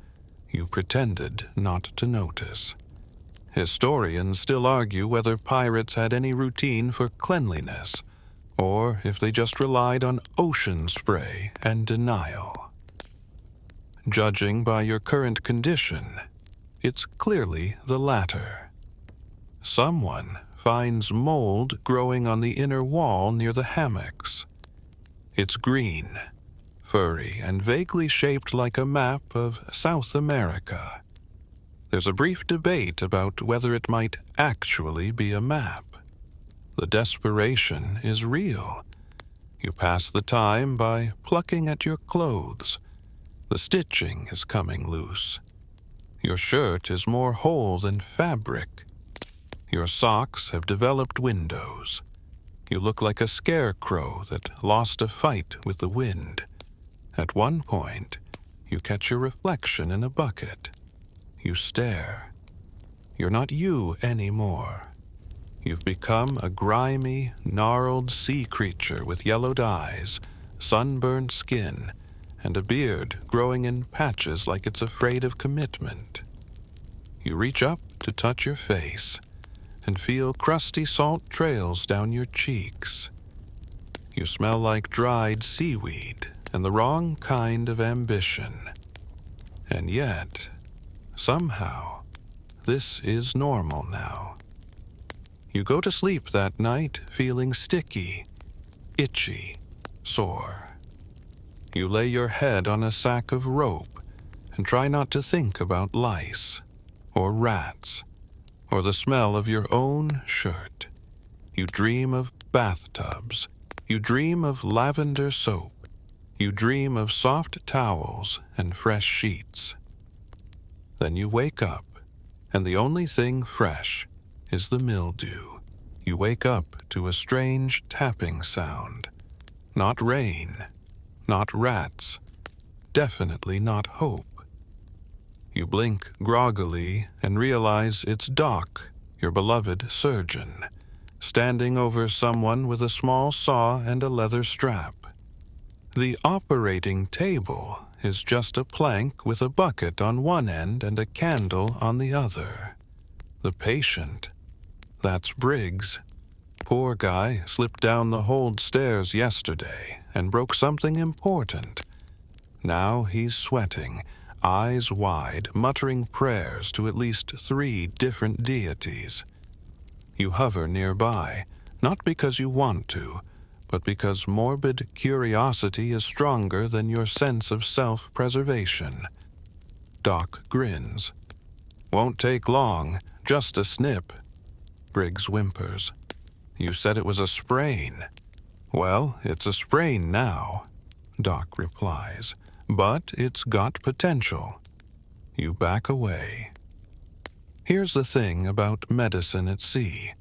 You pretended not to notice. Historians still argue whether pirates had any routine for cleanliness, or if they just relied on ocean spray and denial. Judging by your current condition, it's clearly the latter. Someone finds mold growing on the inner wall near the hammocks. It's green, furry, and vaguely shaped like a map of South America. There's a brief debate about whether it might actually be a map. The desperation is real. You pass the time by plucking at your clothes. The stitching is coming loose. Your shirt is more whole than fabric. Your socks have developed windows. You look like a scarecrow that lost a fight with the wind. At one point, you catch your reflection in a bucket. You stare. You're not you anymore. You've become a grimy, gnarled sea creature with yellowed eyes, sunburned skin, and a beard growing in patches like it's afraid of commitment. You reach up to touch your face and feel crusty salt trails down your cheeks. You smell like dried seaweed and the wrong kind of ambition. And yet, somehow, this is normal now. You go to sleep that night feeling sticky, itchy, sore. You lay your head on a sack of rope and try not to think about lice or rats or the smell of your own shirt. You dream of bathtubs. You dream of lavender soap. You dream of soft towels and fresh sheets. Then you wake up, and the only thing fresh is the mildew. You wake up to a strange tapping sound. Not rain, not rats, definitely not hope. You blink groggily and realize it's Doc, your beloved surgeon, standing over someone with a small saw and a leather strap. The operating table is just a plank with a bucket on one end and a candle on the other. The patient, that's Briggs. Poor guy slipped down the hold stairs yesterday and broke something important. Now he's sweating, eyes wide, muttering prayers to at least 3 different deities. You hover nearby, not because you want to, but because morbid curiosity is stronger than your sense of self-preservation. Doc grins. Won't take long, just a snip. Briggs whimpers. You said it was a sprain. Well, it's a sprain now, Doc replies, but it's got potential. You back away. Here's the thing about medicine at sea.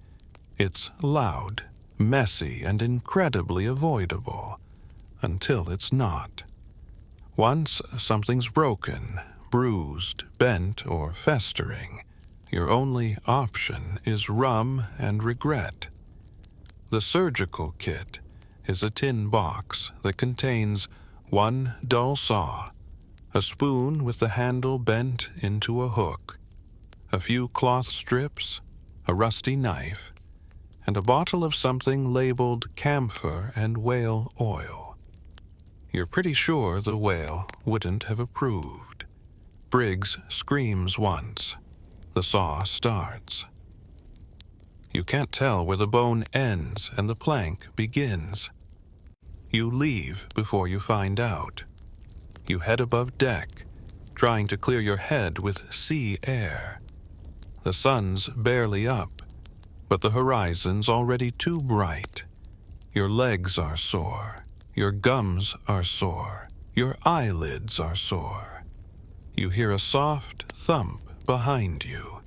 It's loud, messy, and incredibly avoidable, until it's not. Once something's broken, bruised, bent, or festering, your only option is rum and regret. The surgical kit is a tin box that contains 1 dull saw, a spoon with the handle bent into a hook, a few cloth strips, a rusty knife, and a bottle of something labeled camphor and whale oil. You're pretty sure the whale wouldn't have approved. Briggs screams once. The saw starts. You can't tell where the bone ends and the plank begins. You leave before you find out. You head above deck, trying to clear your head with sea air. The sun's barely up, but the horizon's already too bright. Your legs are sore. Your gums are sore. Your eyelids are sore. You hear a soft thump behind you.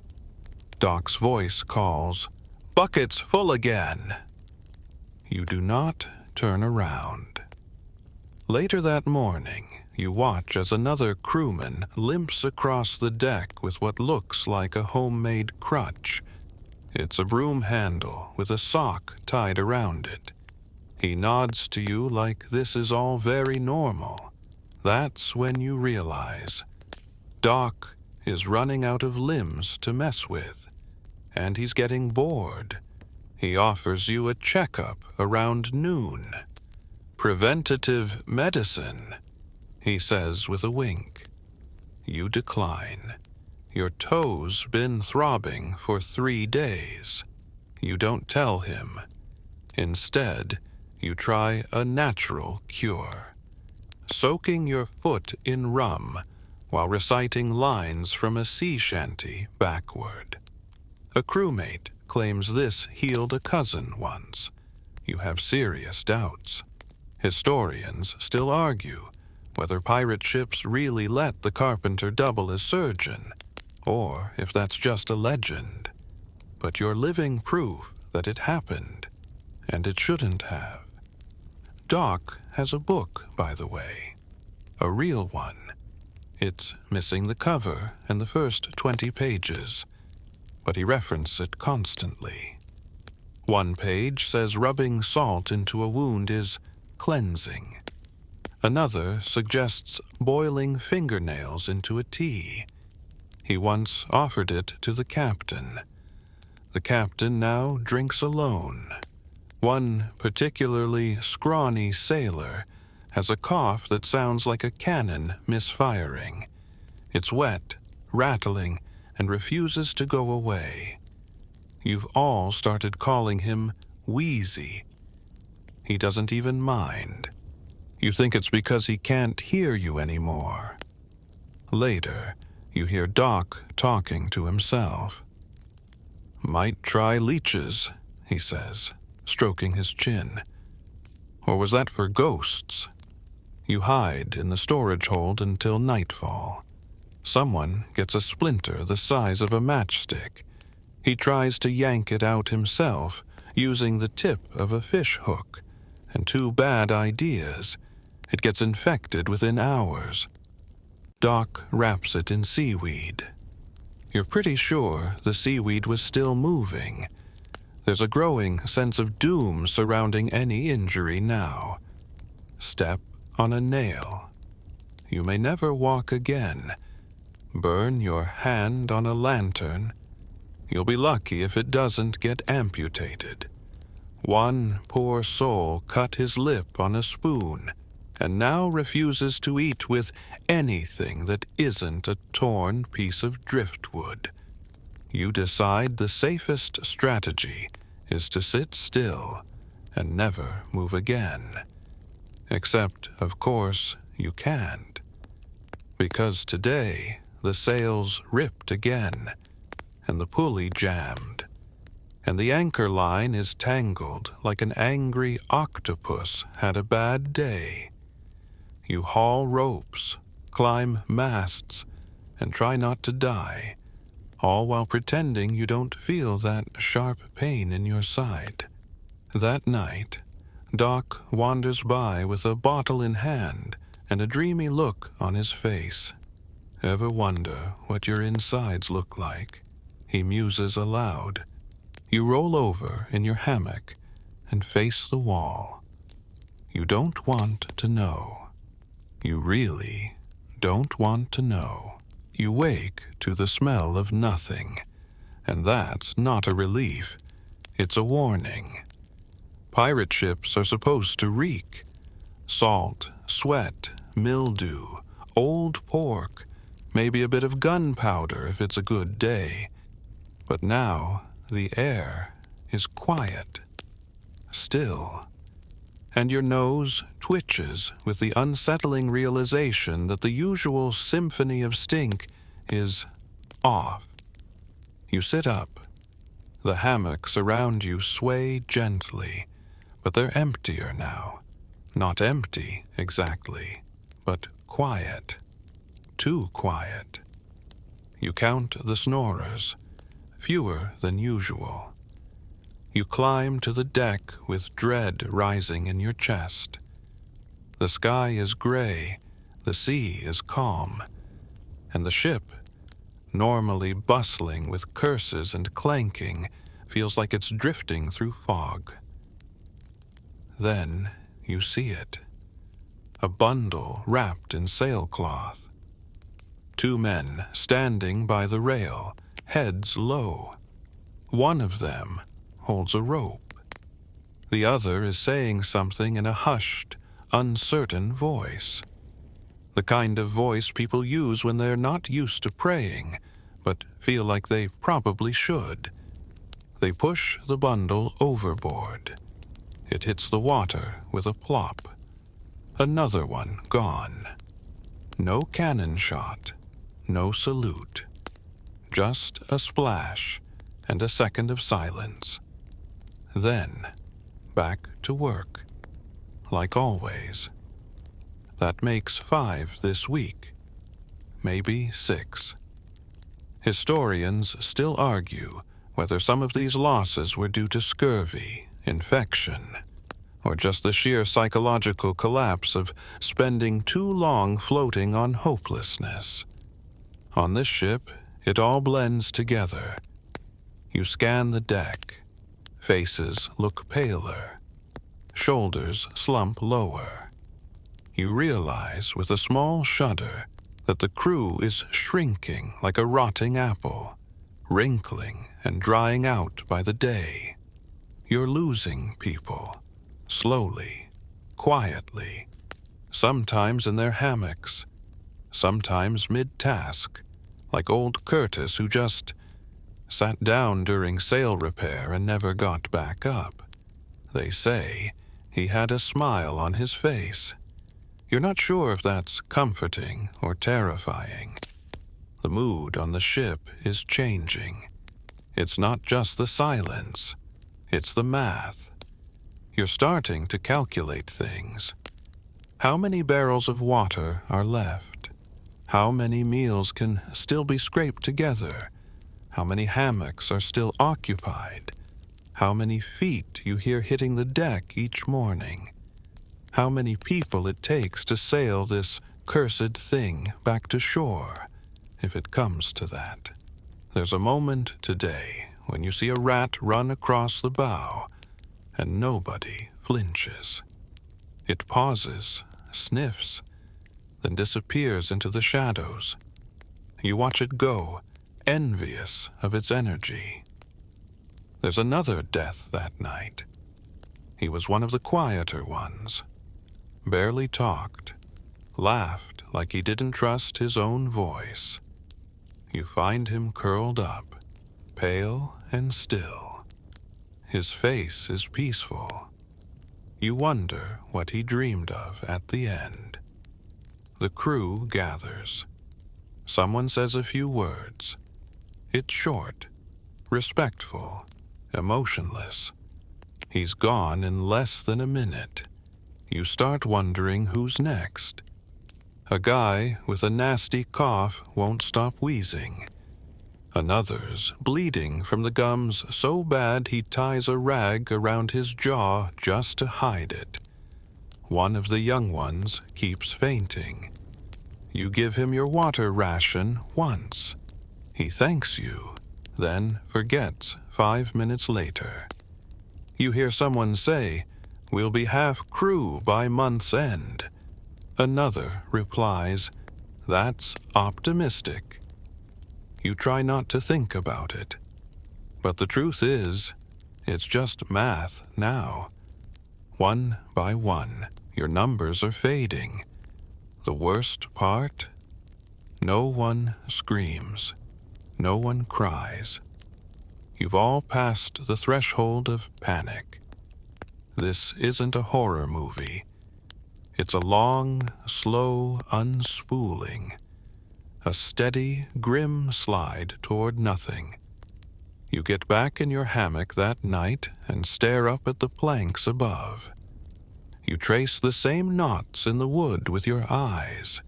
Doc's voice calls, "Bucket's full again." You do not turn around. Later that morning, you watch as another crewman limps across the deck with what looks like a homemade crutch. It's a broom handle with a sock tied around it. He nods to you like this is all very normal. That's when you realize Doc is running out of limbs to mess with, and he's getting bored. He offers you a checkup around noon. Preventative medicine, he says with a wink. You decline. Your toe's been throbbing for 3 days. You don't tell him. Instead, you try a natural cure. Soaking your foot in rum while reciting lines from a sea shanty backward. A crewmate claims this healed a cousin once. You have serious doubts. Historians still argue whether pirate ships really let the carpenter double as surgeon, or if that's just a legend. But you're living proof that it happened, and it shouldn't have. Doc has a book, by the way. A real one. It's missing the cover and the first 20 pages, but he references it constantly. One page says rubbing salt into a wound is cleansing. Another suggests boiling fingernails into a tea. He once offered it to the captain. The captain now drinks alone. One particularly scrawny sailor has a cough that sounds like a cannon misfiring. It's wet, rattling, and refuses to go away. You've all started calling him Wheezy. He doesn't even mind. You think it's because he can't hear you anymore. Later, you hear Doc talking to himself. "Might try leeches," he says, stroking his chin. "Or was that for ghosts?" You hide in the storage hold until nightfall. Someone gets a splinter the size of a matchstick. He tries to yank it out himself using the tip of a fish hook, and 2 bad ideas. It gets infected within hours. Doc wraps it in seaweed. You're pretty sure the seaweed was still moving. There's a growing sense of doom surrounding any injury now. Step on a nail. You may never walk again. Burn your hand on a lantern. You'll be lucky if it doesn't get amputated. One poor soul cut his lip on a spoon and now refuses to eat with anything that isn't a torn piece of driftwood. You decide the safest strategy is to sit still and never move again. Except, of course, you can't. Because today, the sails ripped again, and the pulley jammed, and the anchor line is tangled like an angry octopus had a bad day. You haul ropes, climb masts, and try not to die, all while pretending you don't feel that sharp pain in your side. That night, Doc wanders by with a bottle in hand and a dreamy look on his face. Ever wonder what your insides look like? He muses aloud. You roll over in your hammock and face the wall. You don't want to know. You really don't want to know. You wake to the smell of nothing, and that's not a relief. It's a warning. Pirate ships are supposed to reek. Salt, sweat, mildew, old pork, maybe a bit of gunpowder if it's a good day. But now the air is quiet, still, and your nose twitches with the unsettling realization that the usual symphony of stink is off. You sit up. The hammocks around you sway gently, but they're emptier now. Not empty, exactly, but quiet. Too quiet. You count the snorers, fewer than usual. You climb to the deck with dread rising in your chest. The sky is gray, the sea is calm, and the ship, normally bustling with curses and clanking, feels like it's drifting through fog. Then you see it. A bundle wrapped in sailcloth. Two men standing by the rail, heads low. One of them holds a rope. The other is saying something in a hushed, uncertain voice. The kind of voice people use when they're not used to praying, but feel like they probably should. They push the bundle overboard. It hits the water with a plop. Another one gone. No cannon shot, no salute. Just a splash and a second of silence. Then, back to work. Like always. That makes 5 this week. Maybe 6. Historians still argue whether some of these losses were due to scurvy, infection, or just the sheer psychological collapse of spending too long floating on hopelessness. On this ship, it all blends together. You scan the deck. Faces look paler. Shoulders slump lower. You realize with a small shudder that the crew is shrinking like a rotting apple, wrinkling and drying out by the day. You're losing people, slowly, quietly, sometimes in their hammocks, sometimes mid-task, like old Curtis who just sat down during sail repair and never got back up. They say he had a smile on his face. You're not sure if that's comforting or terrifying. The mood on the ship is changing. It's not just the silence, it's the math. You're starting to calculate things. How many barrels of water are left? How many meals can still be scraped together? How many hammocks are still occupied? How many feet you hear hitting the deck each morning? How many people it takes to sail this cursed thing back to shore, if it comes to that. There's a moment today when you see a rat run across the bow, and nobody flinches. It pauses, sniffs, then disappears into the shadows. You watch it go, envious of its energy. There's another death that night. He was one of the quieter ones. Barely talked, laughed like he didn't trust his own voice. You find him curled up, pale and still. His face is peaceful. You wonder what he dreamed of at the end. The crew gathers. Someone says a few words. It's short, respectful, emotionless. He's gone in less than a minute. You start wondering who's next. A guy with a nasty cough won't stop wheezing. Another's bleeding from the gums so bad he ties a rag around his jaw just to hide it. One of the young ones keeps fainting. You give him your water ration once. He thanks you, then forgets 5 minutes later. You hear someone say, "We'll be half crew by month's end." Another replies, "That's optimistic." You try not to think about it. But the truth is, it's just math now. One by one, your numbers are fading. The worst part? No one screams. No one cries. You've all passed the threshold of panic. This isn't a horror movie. It's a long, slow unspooling. A steady, grim slide toward nothing. You get back in your hammock that night and stare up at the planks above. You trace the same knots in the wood with your eyes.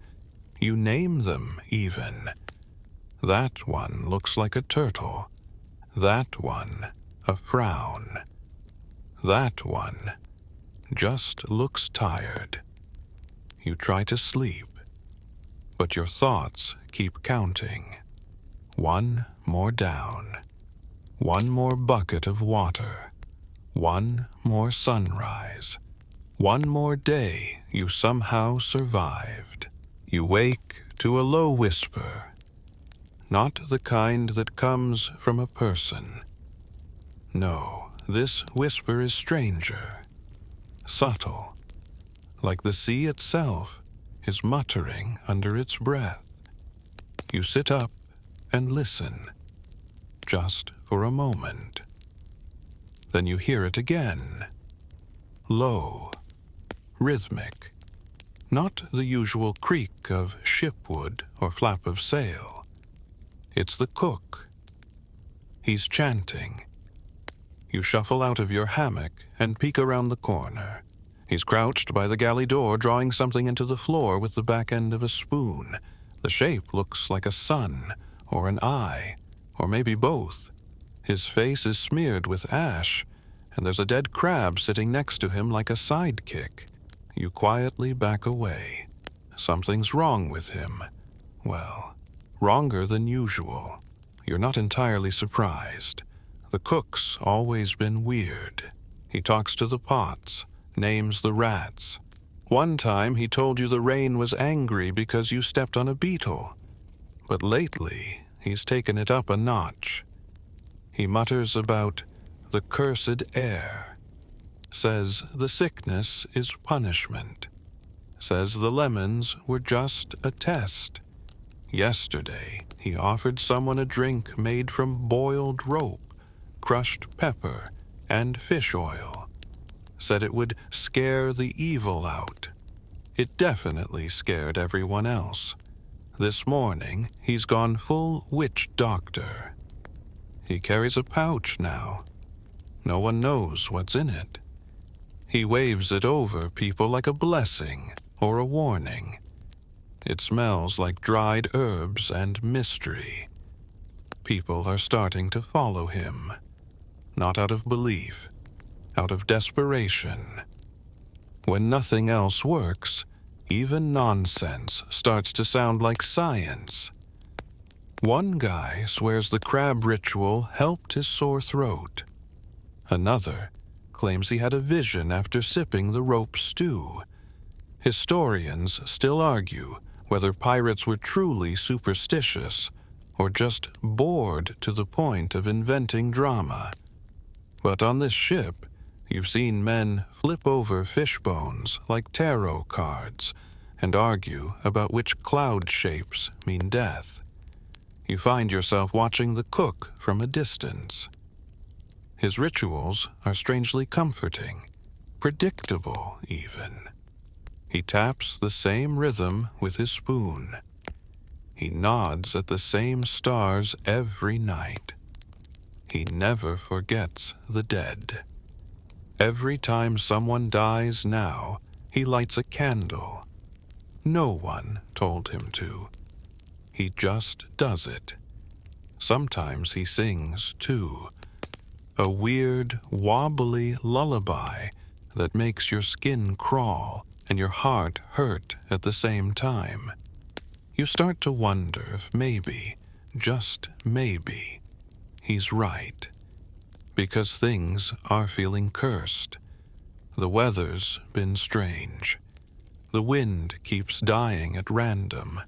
You name them, even. That one looks like a turtle. That one, a frown. That one just looks tired. You try to sleep, but your thoughts keep counting. One more down. One more bucket of water. One more sunrise. One more day you somehow survived. You wake to a low whisper, not the kind that comes from a person. No, this whisper is stranger, subtle, like the sea itself is muttering under its breath. You sit up and listen, just for a moment. Then you hear it again, low, rhythmic, not the usual creak of shipwood or flap of sail. It's the cook. He's chanting. You shuffle out of your hammock and peek around the corner. He's crouched by the galley door, drawing something into the floor with the back end of a spoon. The shape looks like a sun, or an eye, or maybe both. His face is smeared with ash, and there's a dead crab sitting next to him like a sidekick. You quietly back away. Something's wrong with him. Well, wronger than usual. You're not entirely surprised. The cook's always been weird. He talks to the pots, names the rats. One time he told you the rain was angry because you stepped on a beetle. But lately, he's taken it up a notch. He mutters about the cursed air. Says the sickness is punishment. Says the lemons were just a test. Yesterday, he offered someone a drink made from boiled rope, crushed pepper, and fish oil. Said it would scare the evil out. It definitely scared everyone else. This morning, he's gone full witch doctor. He carries a pouch now. No one knows what's in it. He waves it over people like a blessing or a warning. It smells like dried herbs and mystery. People are starting to follow him, not out of belief, out of desperation. When nothing else works, Even nonsense starts to sound like science. One guy swears the crab ritual helped his sore throat. Another claims he had a vision after sipping the rope stew. Historians still argue whether pirates were truly superstitious or just bored to the point of inventing drama. But on this ship, you've seen men flip over fish bones like tarot cards and argue about which cloud shapes mean death. You find yourself watching the cook from a distance. His rituals are strangely comforting, predictable even. He taps the same rhythm with his spoon. He nods at the same stars every night. He never forgets the dead. Every time someone dies now, he lights a candle. No one told him to. He just does it. Sometimes he sings, too. A weird, wobbly lullaby that makes your skin crawl and your heart hurt at the same time. You start to wonder if maybe, just maybe, he's right. Because things are feeling cursed. The weather's been strange. The wind keeps dying at random.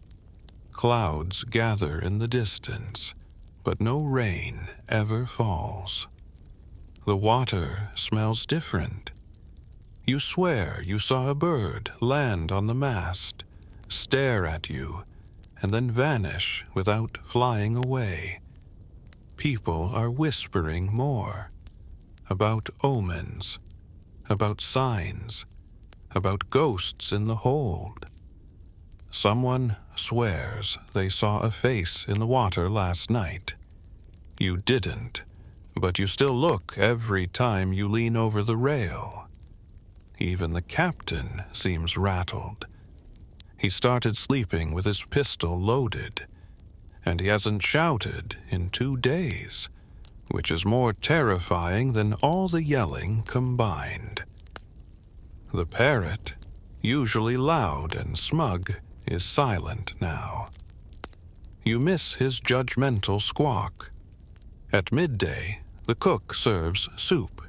Clouds gather in the distance, but no rain ever falls. The water smells different. You swear you saw a bird land on the mast, stare at you, and then vanish without flying away. People are whispering more about omens, about signs, about ghosts in the hold. Someone swears they saw a face in the water last night. You didn't, but you still look every time you lean over the rail. Even the captain seems rattled. He started sleeping with his pistol loaded, and he hasn't shouted in 2 days, which is more terrifying than all the yelling combined. The parrot, usually loud and smug, is silent now. You miss his judgmental squawk. At midday, the cook serves soup.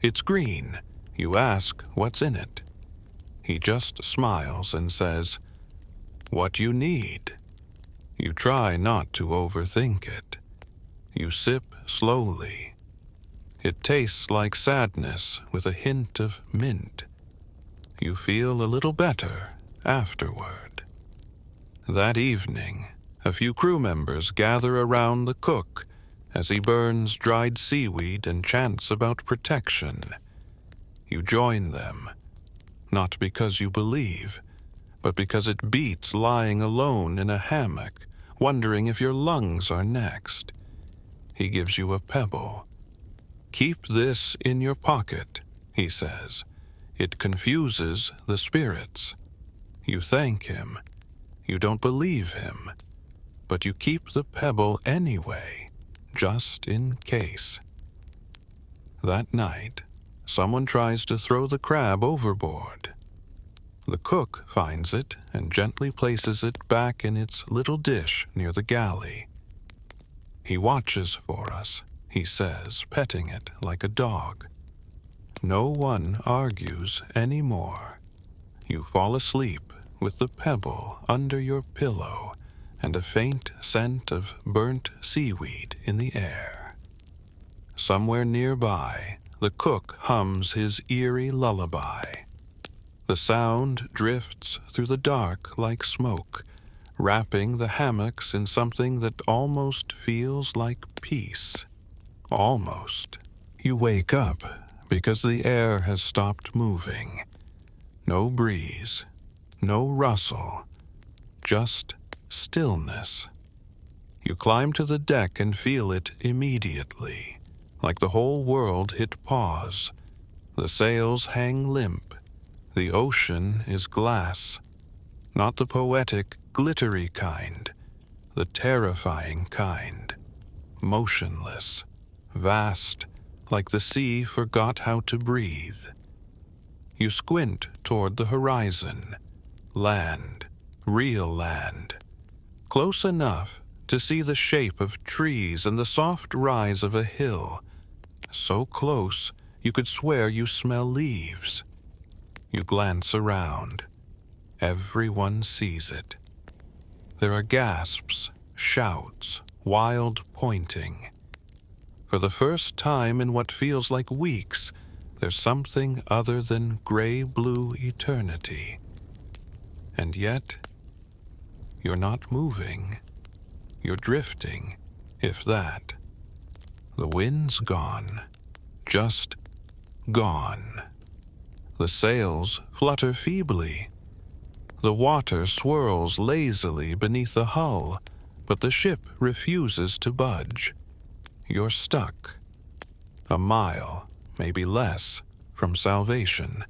It's green. You ask what's in it. He just smiles and says, "What you need." You try not to overthink it. You sip slowly. It tastes like sadness with a hint of mint. You feel a little better afterward. That evening, a few crew members gather around the cook as he burns dried seaweed and chants about protection. You join them, not because you believe, but because it beats lying alone in a hammock, wondering if your lungs are next. He gives you a pebble. "Keep this in your pocket," he says. "It confuses the spirits." You thank him. You don't believe him, but you keep the pebble anyway, just in case. That night, someone tries to throw the crab overboard. The cook finds it and gently places it back in its little dish near the galley. "He watches for us," he says, petting it like a dog. No one argues anymore. You fall asleep with the pebble under your pillow and a faint scent of burnt seaweed in the air. Somewhere nearby, the cook hums his eerie lullaby. The sound drifts through the dark like smoke, wrapping the hammocks in something that almost feels like peace. Almost. You wake up because the air has stopped moving. No breeze, no rustle, just stillness. You climb to the deck and feel it immediately, like the whole world hit pause. The sails hang limp. The ocean is glass, not the poetic, glittery kind, the terrifying kind, motionless, vast, like the sea forgot how to breathe. You squint toward the horizon, land, real land, close enough to see the shape of trees and the soft rise of a hill, so close you could swear you smell leaves. You glance around. Everyone sees it. There are gasps, shouts, wild pointing. For the first time in what feels like weeks, there's something other than gray-blue eternity. And yet, you're not moving. You're drifting, if that. The wind's gone. Just gone. The sails flutter feebly. The water swirls lazily beneath the hull, but the ship refuses to budge. You're stuck. A mile, maybe less, from salvation.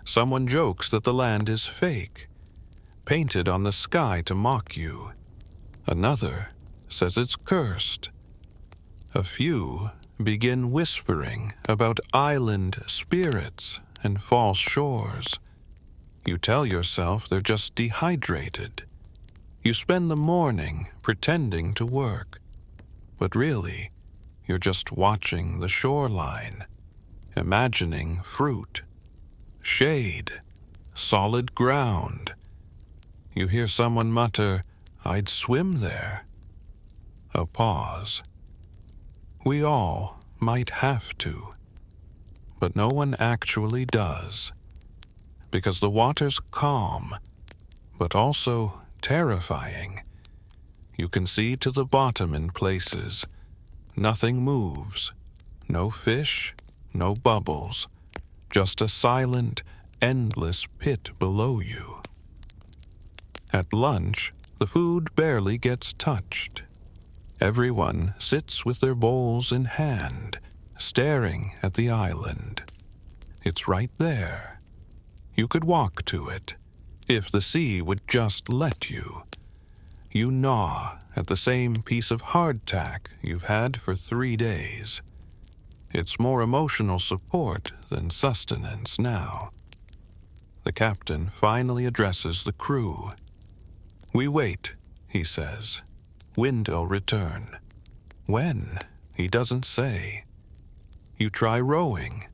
Someone jokes that the land is fake, painted on the sky to mock you. Another says it's cursed. A few begin whispering about island spirits and false shores. You tell yourself they're just dehydrated. You spend the morning pretending to work, but really, you're just watching the shoreline, imagining fruit, shade, solid ground. You hear someone mutter, "I'd swim there." A pause. We all might have to, but no one actually does, because the water's calm, but also terrifying. You can see to the bottom in places. Nothing moves. No fish, no bubbles. Just a silent, endless pit below you. At lunch, the food barely gets touched. Everyone sits with their bowls in hand, staring at the island. It's right there. You could walk to it, if the sea would just let you. You gnaw at the same piece of hardtack you've had for 3 days. It's more emotional support than sustenance now. The captain finally addresses the crew. "We wait," he says. "Wind'll return." When? He doesn't say. You try rowing.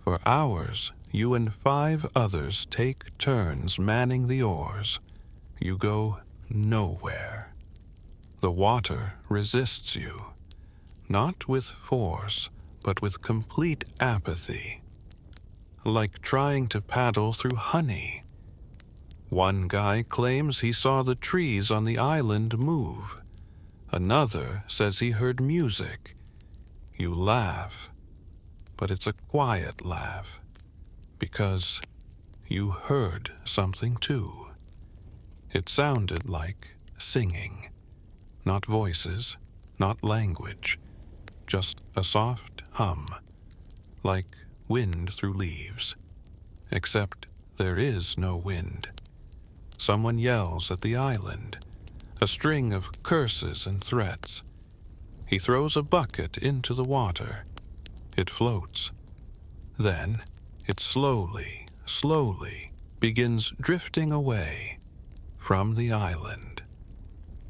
For hours, you and 5 others take turns manning the oars. You go nowhere. The water resists you, not with force, but with complete apathy. Like trying to paddle through honey. One guy claims he saw the trees on the island move. Another says he heard music. You laugh, but it's a quiet laugh, because you heard something too. It sounded like singing, not voices, not language, just a soft hum, like wind through leaves, except there is no wind. Someone yells at the island, a string of curses and threats. He throws a bucket into the water. It floats. Then it slowly, slowly begins drifting away from the island.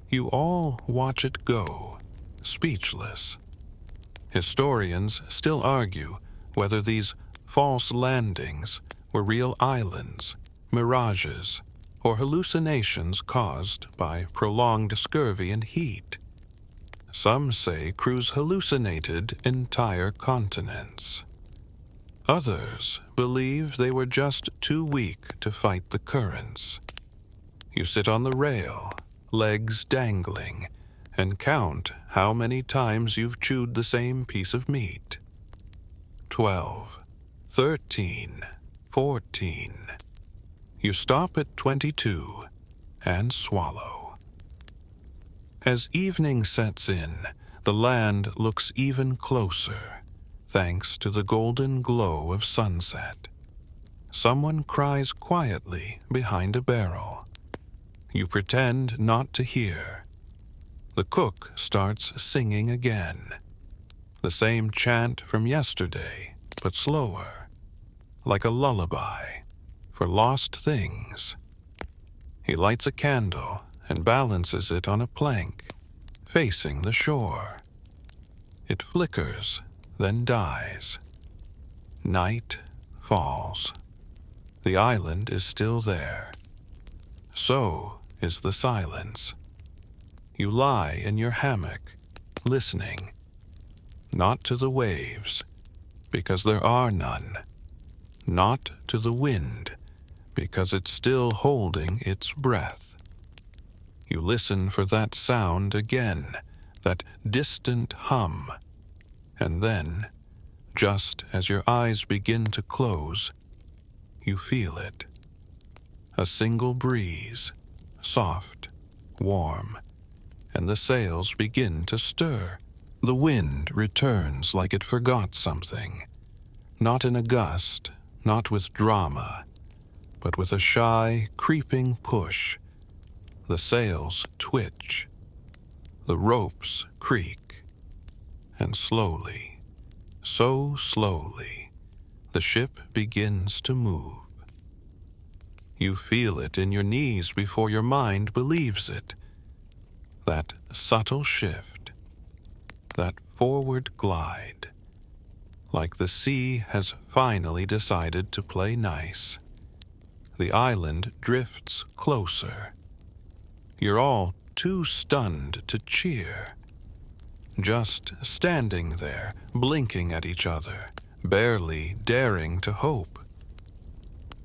You all watch it go, speechless. Historians still argue whether these false landings were real islands, mirages, or hallucinations caused by prolonged scurvy and heat. Some say crews hallucinated entire continents. Others believe they were just too weak to fight the currents. You sit on the rail, legs dangling, and count how many times you've chewed the same piece of meat. 12, 13, 14. You stop at 22 and swallow. As evening sets in, the land looks even closer, thanks to the golden glow of sunset. Someone cries quietly behind a barrel. You pretend not to hear. The cook starts singing again. The same chant from yesterday, but slower, like a lullaby for lost things He lights a candle and balances it on a plank, facing the shore. It flickers, then dies. Night falls. The island is still there. So is the silence. You lie in your hammock, listening, not to the waves, because there are none, not to the wind, because it's still holding its breath. You listen for that sound again, that distant hum, and then, just as your eyes begin to close, you feel it. A single breeze, soft, warm, and the sails begin to stir. The wind returns like it forgot something, not in a gust, not with drama, but with a shy, creeping push. The sails twitch, the ropes creak, and slowly, so slowly, the ship begins to move. You feel it in your knees before your mind believes it. That subtle shift, that forward glide, like the sea has finally decided to play nice. The island drifts closer. You're all too stunned to cheer, just standing there, blinking at each other, barely daring to hope.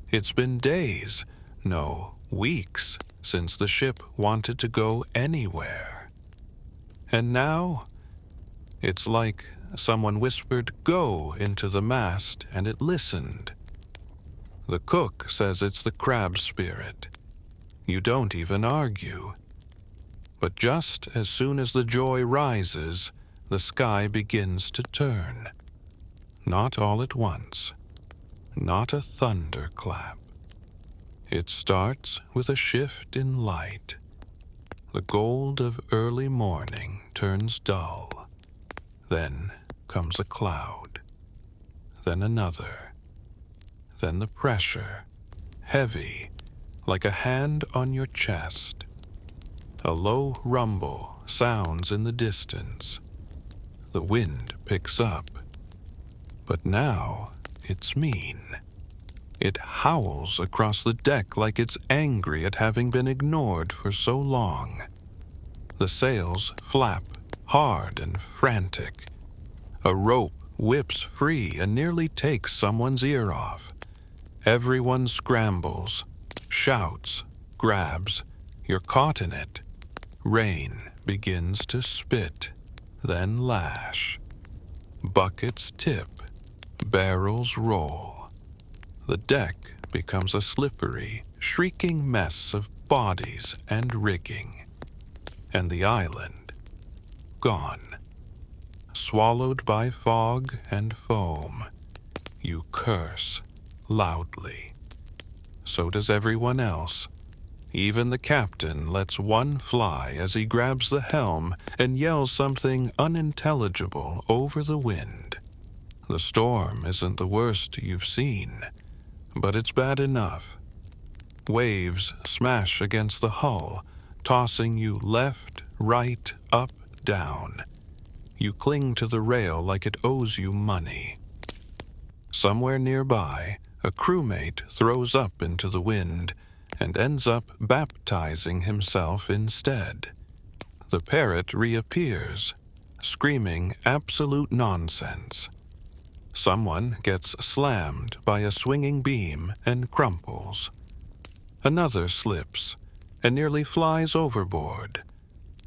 It's been days, no, weeks, since the ship wanted to go anywhere. And now, it's like someone whispered "go" into the mast and it listened. The cook says it's the crab spirit. You don't even argue. But just as soon as the joy rises, the sky begins to turn. Not all at once. Not a thunderclap. It starts with a shift in light. The gold of early morning turns dull. Then comes a cloud. Then another. Then the pressure, heavy, like a hand on your chest. A low rumble sounds in the distance. The wind picks up. But now it's mean. It howls across the deck like it's angry at having been ignored for so long. The sails flap, hard and frantic. A rope whips free and nearly takes someone's ear off. Everyone scrambles, shouts, grabs. You're caught in it. Rain begins to spit, then lash. Buckets tip, barrels roll. The deck becomes a slippery, shrieking mess of bodies and rigging. And the island, gone. Swallowed by fog and foam. You curse loudly. So does everyone else. Even the captain lets one fly as he grabs the helm and yells something unintelligible over the wind. The storm isn't the worst you've seen, but it's bad enough. Waves smash against the hull, tossing you left, right, up, down. You cling to the rail like it owes you money. Somewhere nearby, a crewmate throws up into the wind and ends up baptizing himself instead. The parrot reappears, screaming absolute nonsense. Someone gets slammed by a swinging beam and crumples. Another slips and nearly flies overboard,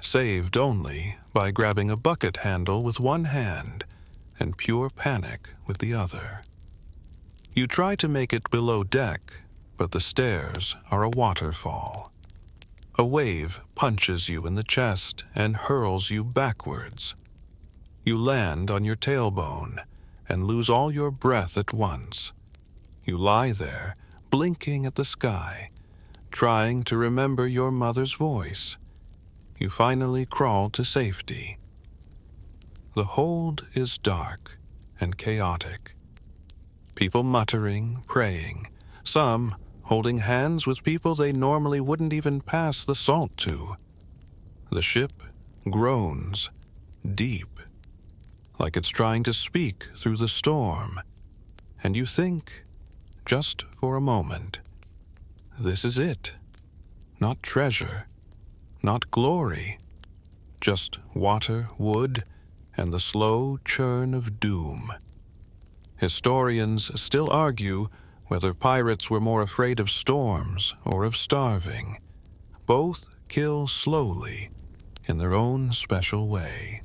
saved only by grabbing a bucket handle with one hand and pure panic with the other. You try to make it below deck, but the stairs are a waterfall. A wave punches you in the chest and hurls you backwards. You land on your tailbone and lose all your breath at once. You lie there, blinking at the sky, trying to remember your mother's voice. You finally crawl to safety. The hold is dark and chaotic. People muttering, praying, some holding hands with people they normally wouldn't even pass the salt to. The ship groans deep, like it's trying to speak through the storm, and you think, just for a moment, this is it. Not treasure, not glory, just water, wood, and the slow churn of doom. Historians still argue whether pirates were more afraid of storms or of starving. Both kill slowly, in their own special way.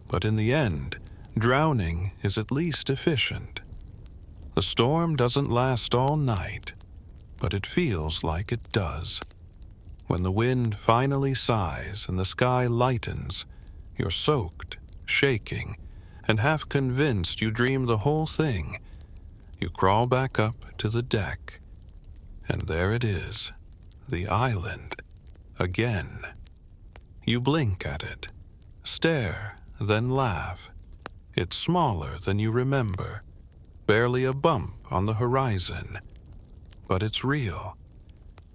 But in the end, drowning is at least efficient. The storm doesn't last all night, but it feels like it does. When the wind finally sighs and the sky lightens, you're soaked, shaking, and half convinced you dreamed the whole thing. You crawl back up to the deck, and there it is, the island, again. You blink at it, stare, then laugh. It's smaller than you remember, barely a bump on the horizon, but it's real.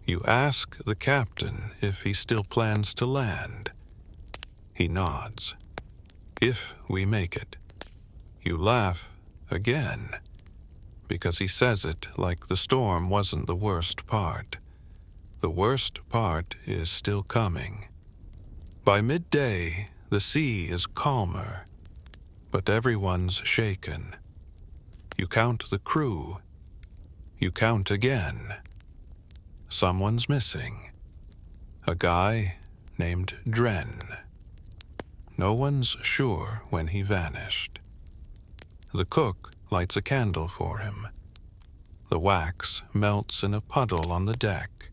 You ask the captain if he still plans to land. He nods. If we make it. You laugh again, because he says it like the storm wasn't the worst part. The worst part is still coming. By midday, the sea is calmer, but everyone's shaken. You count the crew. You count again. Someone's missing. A guy named Dren. No one's sure when he vanished. The cook lights a candle for him. The wax melts in a puddle on the deck.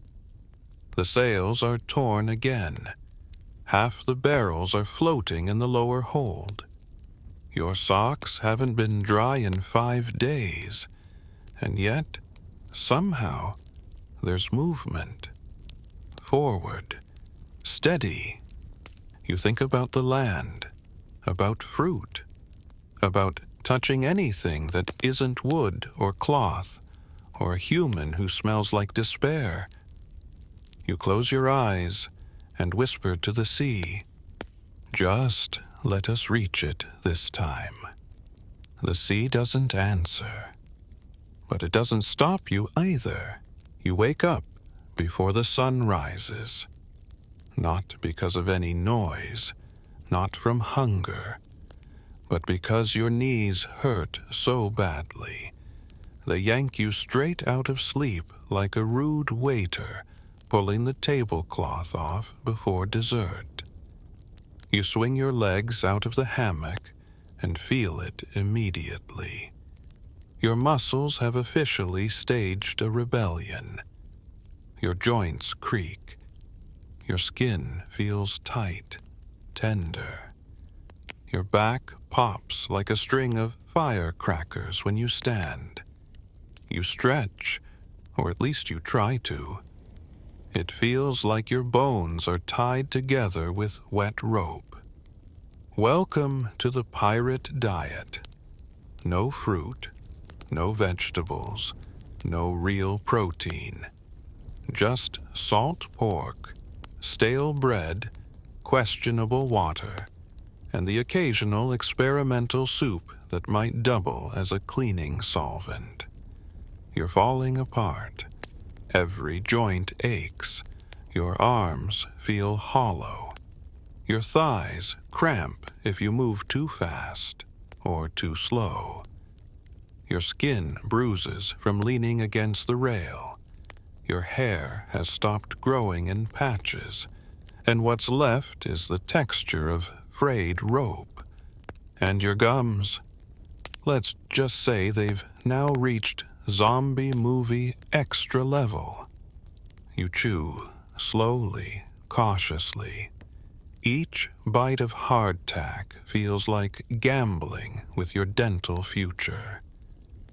The sails are torn again. Half the barrels are floating in the lower hold. Your socks haven't been dry in 5 days, and yet, somehow, there's movement. Forward. Steady. You think about the land, about fruit, about touching anything that isn't wood or cloth, or a human who smells like despair. You close your eyes and whisper to the sea, "Just let us reach it this time." The sea doesn't answer, but it doesn't stop you either. You wake up before the sun rises, not because of any noise, not from hunger, but because your knees hurt so badly. They yank you straight out of sleep like a rude waiter pulling the tablecloth off before dessert. You swing your legs out of the hammock and feel it immediately. Your muscles have officially staged a rebellion. Your joints creak. Your skin feels tight, tender. Your back pops like a string of firecrackers when you stand. You stretch, or at least you try to. It feels like your bones are tied together with wet rope. Welcome to the pirate diet. No fruit, no vegetables, no real protein. Just salt pork, stale bread, questionable water, and the occasional experimental soup that might double as a cleaning solvent. You're falling apart. Every joint aches. Your arms feel hollow. Your thighs cramp if you move too fast or too slow. Your skin bruises from leaning against the rail. Your hair has stopped growing in patches, and what's left is the texture of frayed rope. And your gums, let's just say they've now reached zombie movie extra level. You chew, slowly, cautiously. Each bite of hardtack feels like gambling with your dental future.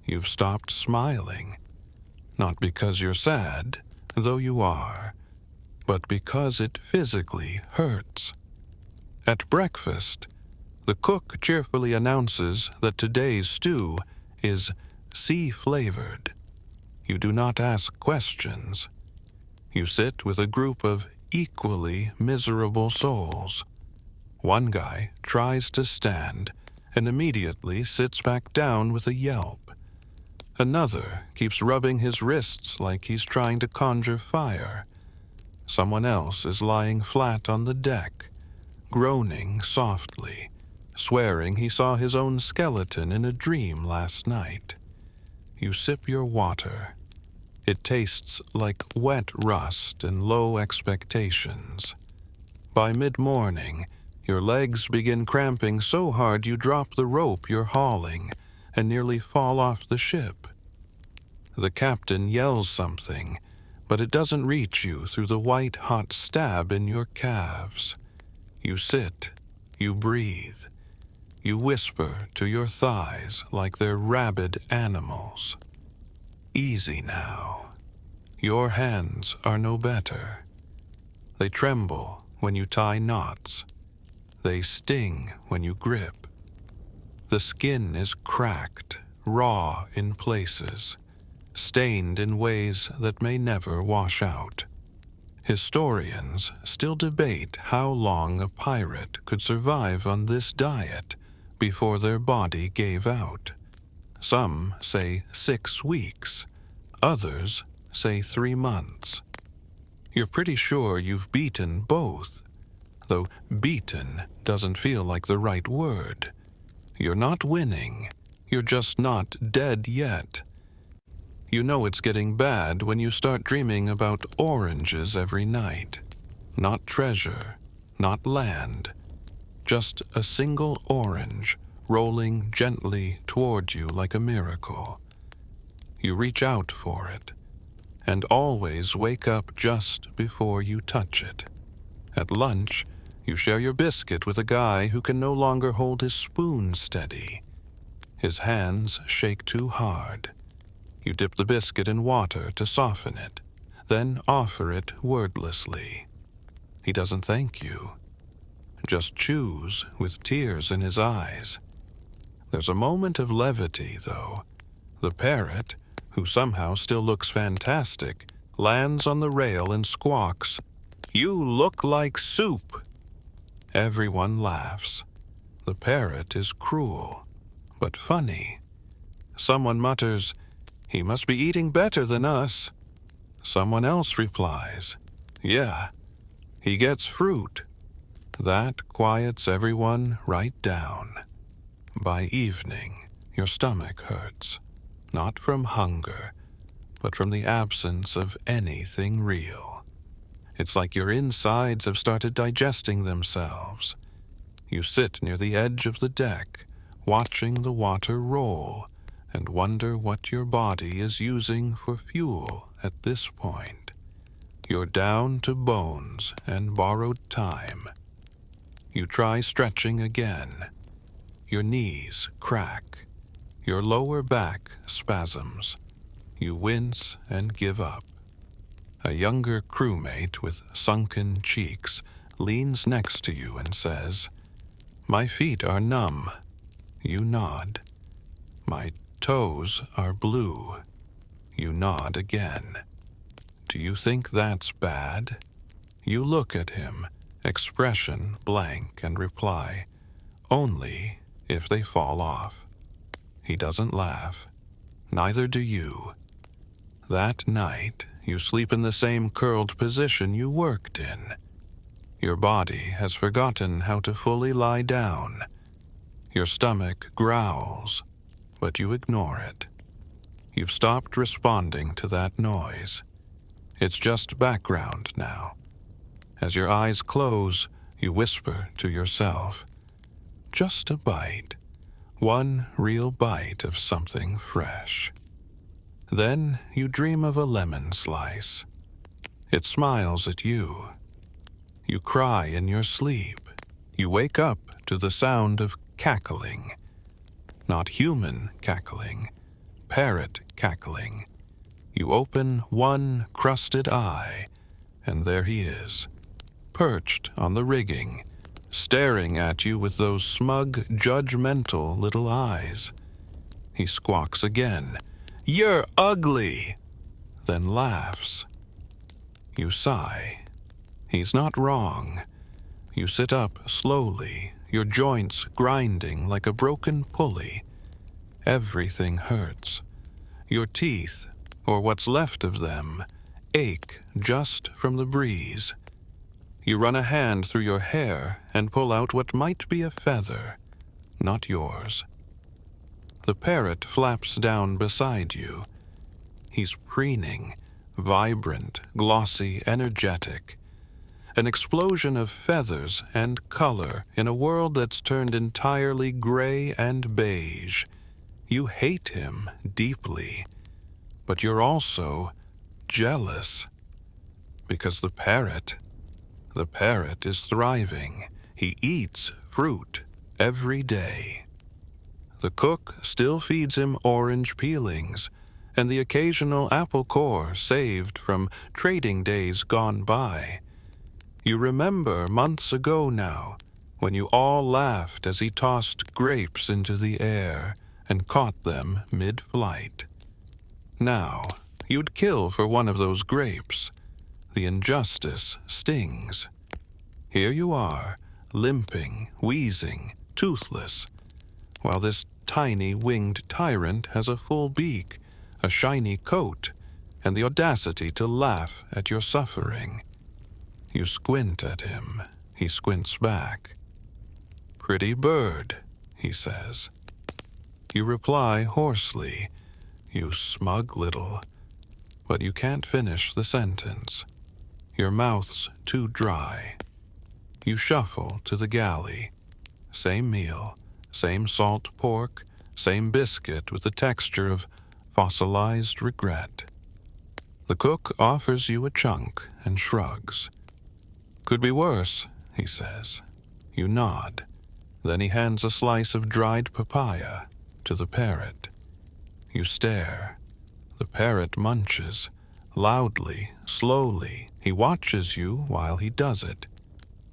You've stopped smiling, not because you're sad, though you are, but because it physically hurts. At breakfast, the cook cheerfully announces that today's stew is sea-flavored. You do not ask questions. You sit with a group of equally miserable souls. One guy tries to stand and immediately sits back down with a yelp. Another keeps rubbing his wrists like he's trying to conjure fire. Someone else is lying flat on the deck, groaning softly, swearing he saw his own skeleton in a dream last night. You sip your water. It tastes like wet rust and low expectations. By mid-morning, your legs begin cramping so hard you drop the rope you're hauling and nearly fall off the ship. The captain yells something, but it doesn't reach you through the white-hot stab in your calves. You sit, you breathe. You whisper to your thighs like they're rabid animals. Easy now. Your hands are no better. They tremble when you tie knots. They sting when you grip. The skin is cracked, raw in places, stained in ways that may never wash out. Historians still debate how long a pirate could survive on this diet before their body gave out. Some say 6 weeks, others say 3 months. You're pretty sure you've beaten both, though beaten doesn't feel like the right word. You're not winning, you're just not dead yet. You know it's getting bad when you start dreaming about oranges every night. Not treasure, not land, just a single orange rolling gently toward you like a miracle. You reach out for it, and always wake up just before you touch it. At lunch, you share your biscuit with a guy who can no longer hold his spoon steady. His hands shake too hard. You dip the biscuit in water to soften it, then offer it wordlessly. He doesn't thank you, just chews with tears in his eyes. There's a moment of levity, though. The parrot, who somehow still looks fantastic, lands on the rail and squawks, "You look like soup!" Everyone laughs. The parrot is cruel, but funny. Someone mutters, "He must be eating better than us." Someone else replies, "Yeah, he gets fruit." That quiets everyone right down. By evening, your stomach hurts, not from hunger, but from the absence of anything real. It's like your insides have started digesting themselves. You sit near the edge of the deck, watching the water roll, and wonder what your body is using for fuel at this point. You're down to bones and borrowed time. You try stretching again. Your knees crack. Your lower back spasms. You wince and give up. A younger crewmate with sunken cheeks leans next to you and says, "My feet are numb." You nod. "My toes are blue." You nod again. Do you think that's bad? You look at him, expression blank, and reply, "Only if they fall off." He doesn't laugh. Neither do you. That night, you sleep in the same curled position you worked in. Your body has forgotten how to fully lie down. Your stomach growls, but you ignore it. You've stopped responding to that noise. It's just background now. As your eyes close, you whisper to yourself, "Just a bite. One real bite of something fresh." Then you dream of a lemon slice. It smiles at you. You cry in your sleep. You wake up to the sound of cackling. Not human cackling, parrot cackling. You open one crusted eye, and there he is, perched on the rigging, staring at you with those smug, judgmental little eyes. He squawks again, "You're ugly!" then laughs. You sigh. He's not wrong. You sit up slowly, your joints grinding like a broken pulley. Everything hurts. Your teeth, or what's left of them, ache just from the breeze. You run a hand through your hair and pull out what might be a feather, not yours. The parrot flaps down beside you. He's preening, vibrant, glossy, energetic. An explosion of feathers and color in a world that's turned entirely gray and beige. You hate him deeply, but you're also jealous. Because the parrot is thriving. He eats fruit every day. The cook still feeds him orange peelings and the occasional apple core saved from trading days gone by. You remember months ago now, when you all laughed as he tossed grapes into the air and caught them mid-flight. Now, you'd kill for one of those grapes. The injustice stings. Here you are, limping, wheezing, toothless, while this tiny winged tyrant has a full beak, a shiny coat, and the audacity to laugh at your suffering. You squint at him. He squints back. "Pretty bird," he says. You reply hoarsely, "You smug little," but you can't finish the sentence. Your mouth's too dry. You shuffle to the galley. Same meal, same salt pork, same biscuit with the texture of fossilized regret. The cook offers you a chunk and shrugs. "Could be worse," he says. You nod. Then he hands a slice of dried papaya to the parrot. You stare. The parrot munches. Loudly, slowly, he watches you while he does it.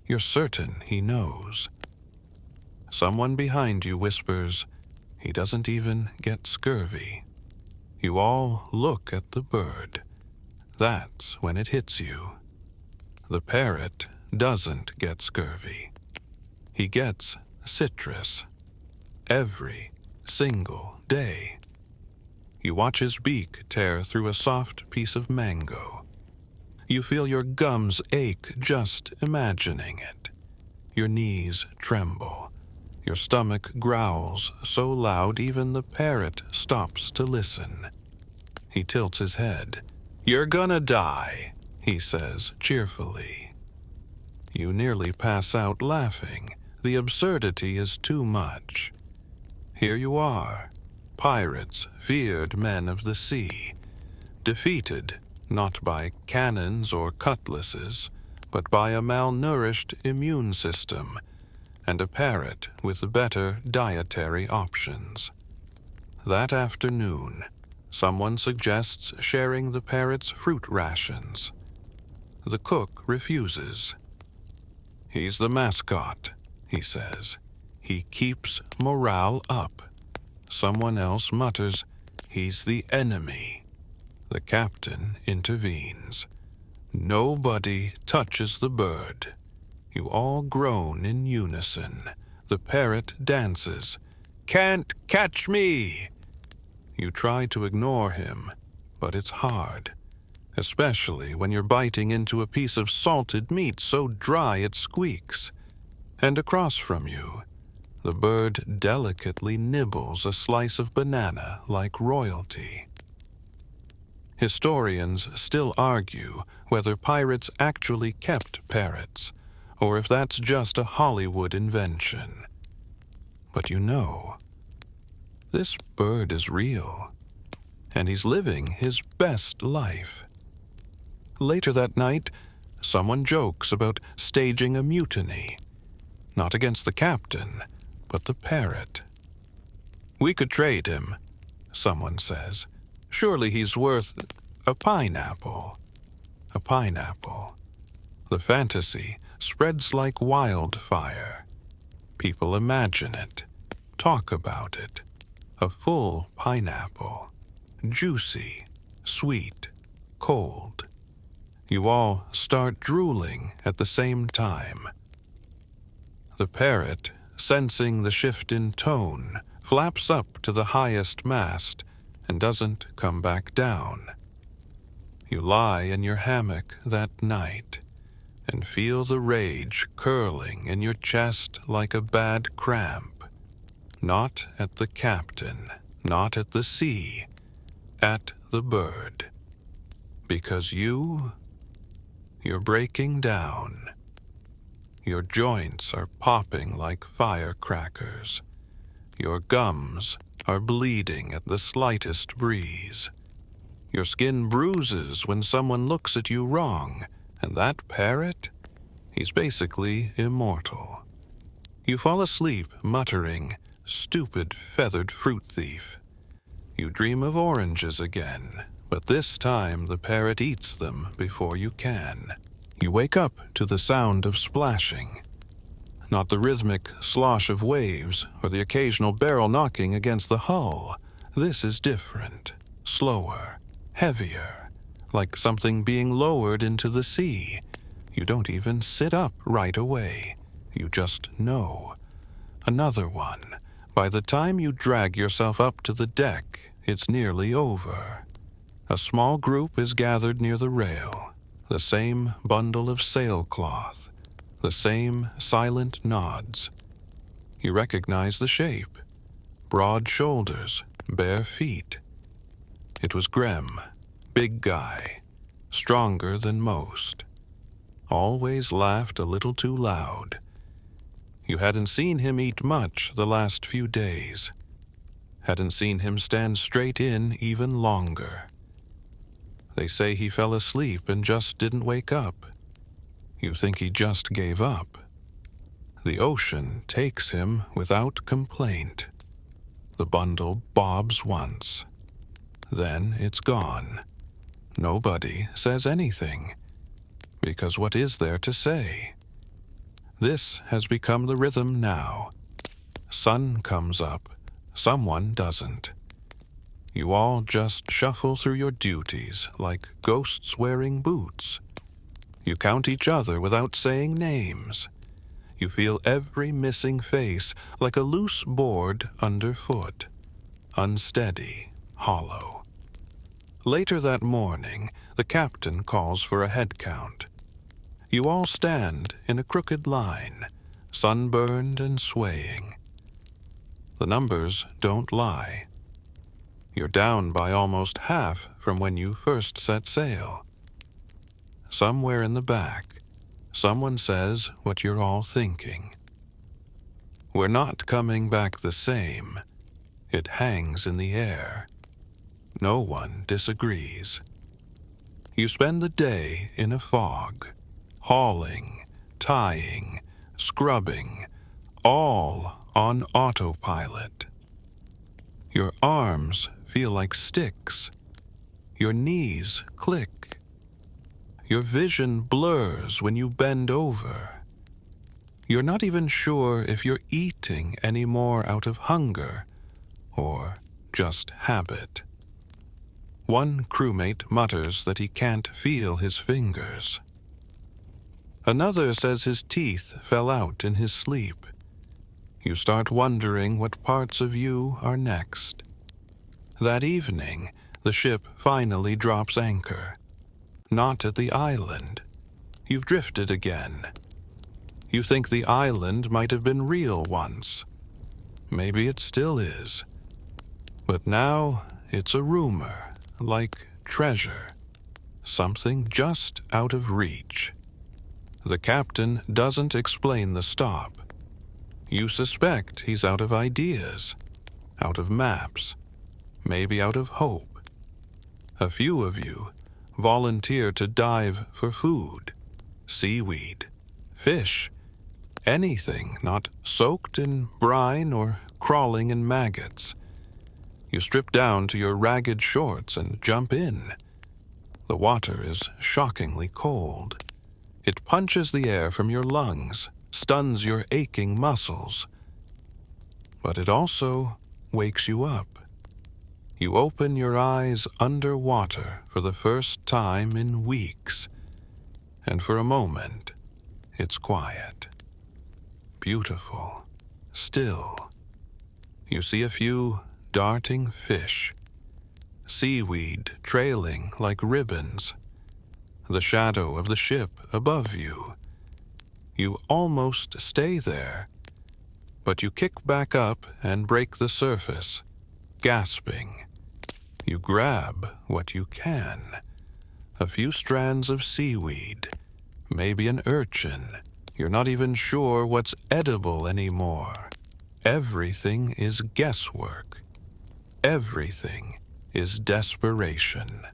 You're certain he knows. Someone behind you whispers, "He doesn't even get scurvy." You all look at the bird. That's when it hits you. The parrot doesn't get scurvy. He gets citrus. Every single day. You watch his beak tear through a soft piece of mango. You feel your gums ache just imagining it. Your knees tremble. Your stomach growls so loud even the parrot stops to listen. He tilts his head. "You're gonna die," he says cheerfully. You nearly pass out laughing. The absurdity is too much. Here you are, pirates, feared men of the sea, defeated not by cannons or cutlasses, but by a malnourished immune system and a parrot with better dietary options. That afternoon, someone suggests sharing the parrot's fruit rations. The cook refuses. "He's the mascot," he says. "He keeps morale up." Someone else mutters, "He's the enemy." The captain intervenes. Nobody touches the bird. You all groan in unison. The parrot dances. "Can't catch me!" You try to ignore him, but it's hard, especially when you're biting into a piece of salted meat so dry it squeaks. And across from you, the bird delicately nibbles a slice of banana like royalty. Historians still argue whether pirates actually kept parrots, or if that's just a Hollywood invention. But you know, this bird is real, and he's living his best life. Later that night, someone jokes about staging a mutiny, not against the captain, but the parrot. "We could trade him," someone says. "Surely he's worth a pineapple." A pineapple. The fantasy spreads like wildfire. People imagine it, talk about it. A full pineapple. Juicy, sweet, cold. You all start drooling at the same time. The parrot, sensing the shift in tone, flaps up to the highest mast and doesn't come back down. You lie in your hammock that night and feel the rage curling in your chest like a bad cramp. Not at the captain, not at the sea, at the bird. Because you're breaking down. Your joints are popping like firecrackers. Your gums are bleeding at the slightest breeze. Your skin bruises when someone looks at you wrong, and that parrot, he's basically immortal. You fall asleep muttering, "Stupid feathered fruit thief." You dream of oranges again, but this time the parrot eats them before you can. You wake up to the sound of splashing. Not the rhythmic slosh of waves or the occasional barrel knocking against the hull. This is different, slower, heavier, like something being lowered into the sea. You don't even sit up right away. You just know. Another one. By the time you drag yourself up to the deck, it's nearly over. A small group is gathered near the rail. The same bundle of sailcloth. The same silent nods. You recognize the shape. Broad shoulders, bare feet. It was Grem, big guy, stronger than most. Always laughed a little too loud. You hadn't seen him eat much the last few days. Hadn't seen him stand straight in even longer. They say he fell asleep and just didn't wake up. You think he just gave up. The ocean takes him without complaint. The bundle bobs once. Then it's gone. Nobody says anything. Because what is there to say? This has become the rhythm now. Sun comes up, someone doesn't. You all just shuffle through your duties like ghosts wearing boots. You count each other without saying names. You feel every missing face like a loose board underfoot. Unsteady, hollow. Later that morning, the captain calls for a head count. You all stand in a crooked line, sunburned and swaying. The numbers don't lie. You're down by almost half from when you first set sail. Somewhere in the back, someone says what you're all thinking. We're not coming back the same. It hangs in the air. No one disagrees. You spend the day in a fog, hauling, tying, scrubbing, all on autopilot. Your arms feel like sticks. Your knees click. Your vision blurs when you bend over. You're not even sure if you're eating any more out of hunger or just habit. One crewmate mutters that he can't feel his fingers. Another says his teeth fell out in his sleep. You start wondering what parts of you are next. That evening, the ship finally drops anchor. Not at the island. You've drifted again. You think the island might have been real once. Maybe it still is. But now it's a rumor, like treasure. Something just out of reach. The captain doesn't explain the stop. You suspect he's out of ideas, out of maps, maybe out of hope. A few of you volunteer to dive for food, seaweed, fish, anything not soaked in brine or crawling in maggots. You strip down to your ragged shorts and jump in. The water is shockingly cold. It punches the air from your lungs, stuns your aching muscles. But it also wakes you up. You open your eyes underwater for the first time in weeks, and for a moment, it's quiet, beautiful, still. You see a few darting fish, seaweed trailing like ribbons, the shadow of the ship above you. You almost stay there, but you kick back up and break the surface, gasping. You grab what you can. A few strands of seaweed, maybe an urchin. You're not even sure what's edible anymore. Everything is guesswork. Everything is desperation.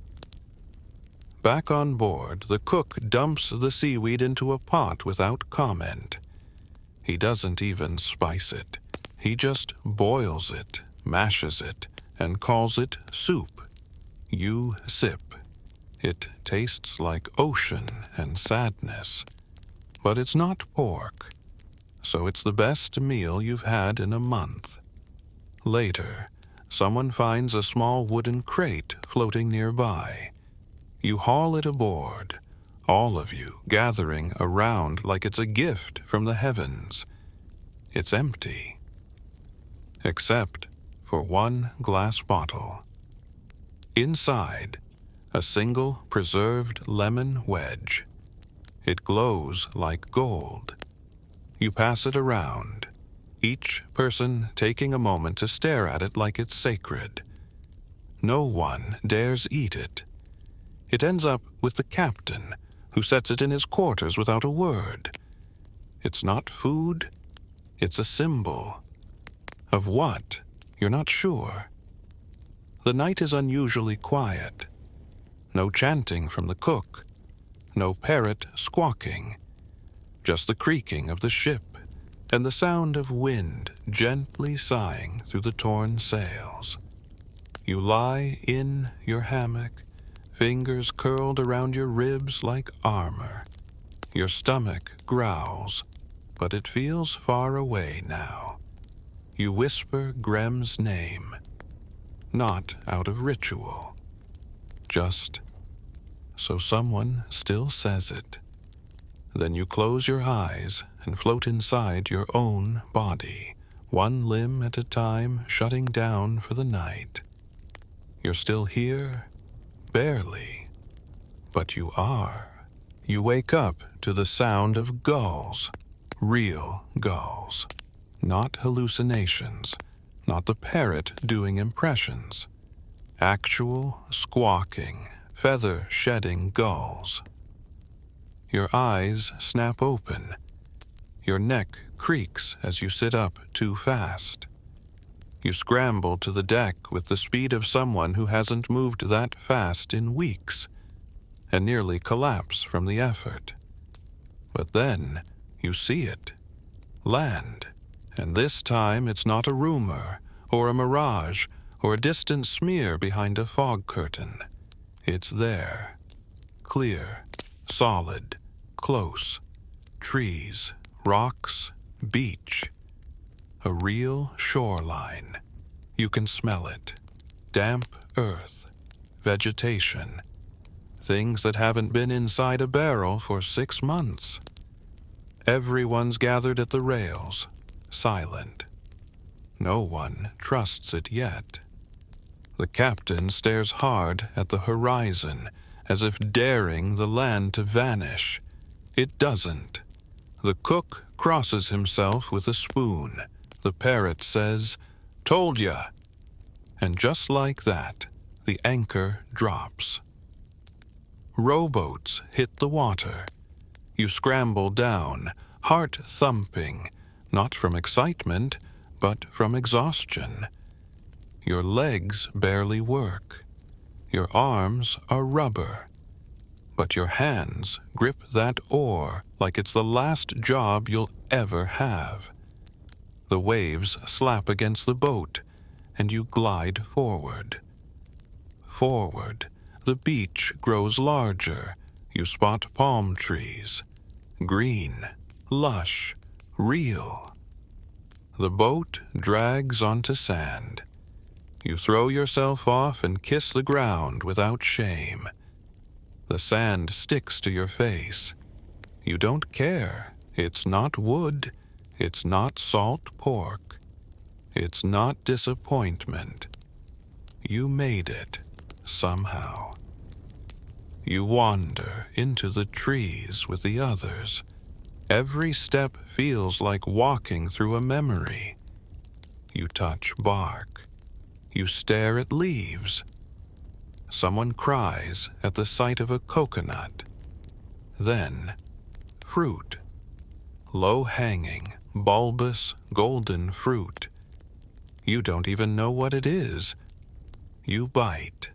Back on board, the cook dumps the seaweed into a pot without comment. He doesn't even spice it. He just boils it, mashes it, and calls it soup. You sip. It tastes like ocean and sadness. But it's not pork, so it's the best meal you've had in a month. Later, someone finds a small wooden crate floating nearby. You haul it aboard, all of you gathering around like it's a gift from the heavens. It's empty, except for one glass bottle. Inside, a single preserved lemon wedge. It glows like gold. You pass it around, each person taking a moment to stare at it like it's sacred. No one dares eat it. It ends up with the captain, who sets it in his quarters without a word. It's not food, it's a symbol. Of what? You're not sure. The night is unusually quiet. No chanting from the cook, no parrot squawking, just the creaking of the ship and the sound of wind gently sighing through the torn sails. You lie in your hammock, fingers curled around your ribs like armor. Your stomach growls, but it feels far away now. You whisper Grem's name, not out of ritual, just so someone still says it. Then you close your eyes and float inside your own body, one limb at a time shutting down for the night. You're still here, barely, but you are. You wake up to the sound of gulls, real gulls, not hallucinations, not the parrot doing impressions. Actual squawking, feather-shedding gulls. Your eyes snap open. Your neck creaks as you sit up too fast. You scramble to the deck with the speed of someone who hasn't moved that fast in weeks, and nearly collapse from the effort. But then you see it. Land. And this time it's not a rumor, or a mirage, or a distant smear behind a fog curtain. It's there. Clear, solid, close. Trees, rocks, beach. A real shoreline. You can smell it. Damp earth, vegetation. Things that haven't been inside a barrel for 6 months. Everyone's gathered at the rails, silent. No one trusts it yet. The captain stares hard at the horizon, as if daring the land to vanish. It doesn't. The cook crosses himself with a spoon. The parrot says, "Told ya." And just like that, the anchor drops. Rowboats hit the water. You scramble down, heart thumping, not from excitement, but from exhaustion. Your legs barely work. Your arms are rubber. But your hands grip that oar like it's the last job you'll ever have. The waves slap against the boat, and you glide forward. Forward, the beach grows larger. You spot palm trees. Green, lush, real. The boat drags onto sand. You throw yourself off and kiss the ground without shame. The sand sticks to your face. You don't care. It's not wood. It's not salt pork. It's not disappointment. You made it, somehow. You wander into the trees with the others. Every step feels like walking through a memory. You touch bark. You stare at leaves. Someone cries at the sight of a coconut. Then, fruit. Low-hanging, bulbous, golden fruit. You don't even know what it is. You bite.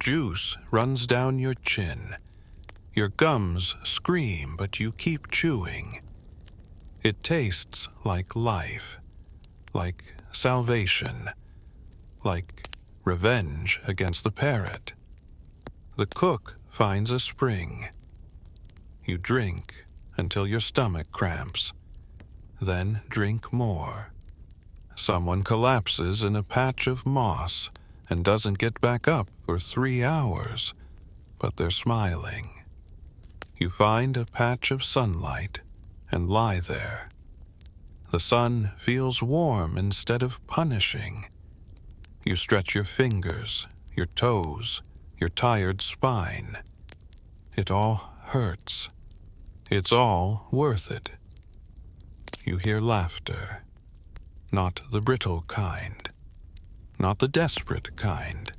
Juice runs down your chin. Your gums scream, but you keep chewing. It tastes like life, like salvation, like revenge against the parrot. The cook finds a spring. You drink until your stomach cramps, then drink more. Someone collapses in a patch of moss and doesn't get back up for 3 hours, but they're smiling. You find a patch of sunlight and lie there. The sun feels warm instead of punishing. You stretch your fingers, your toes, your tired spine. It all hurts. It's all worth it. You hear laughter, not the brittle kind, not the desperate kind,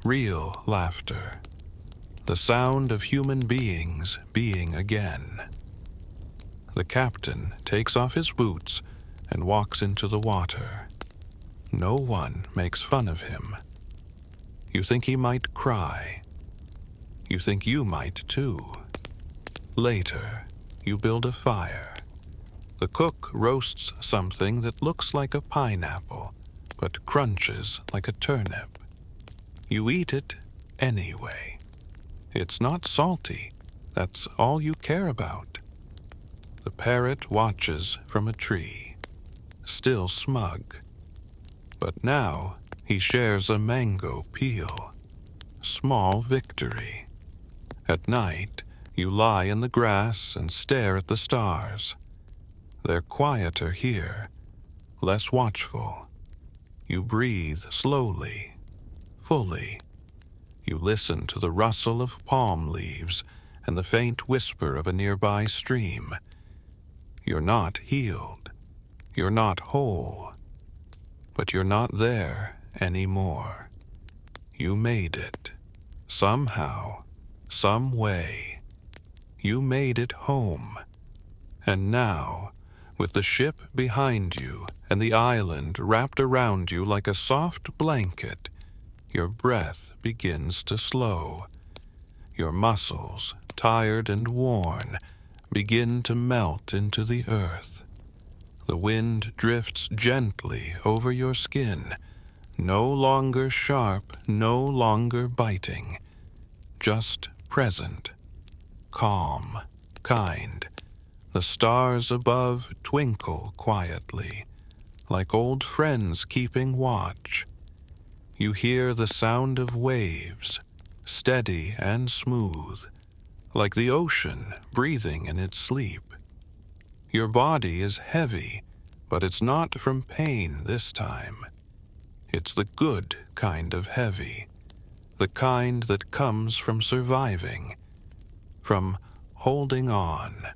real laughter, the sound of human beings being again. The captain takes off his boots and walks into the water. No one makes fun of him. You think he might cry. You think you might too. Later, you build a fire. The cook roasts something that looks like a pineapple, but crunches like a turnip. You eat it anyway. It's not salty. That's all you care about. The parrot watches from a tree, still smug. But now he shares a mango peel. Small victory. At night, you lie in the grass and stare at the stars. They're quieter here, less watchful. You breathe slowly, fully. You listen to the rustle of palm leaves and the faint whisper of a nearby stream. You're not healed. You're not whole. But you're not there anymore. You made it. Somehow, some way. You made it home. And now, with the ship behind you and the island wrapped around you like a soft blanket, your breath begins to slow. Your muscles, tired and worn, begin to melt into the earth. The wind drifts gently over your skin, no longer sharp, no longer biting, just present, calm, kind. The stars above twinkle quietly, like old friends keeping watch. You hear the sound of waves, steady and smooth, like the ocean breathing in its sleep. Your body is heavy, but it's not from pain this time. It's the good kind of heavy, the kind that comes from surviving, from holding on.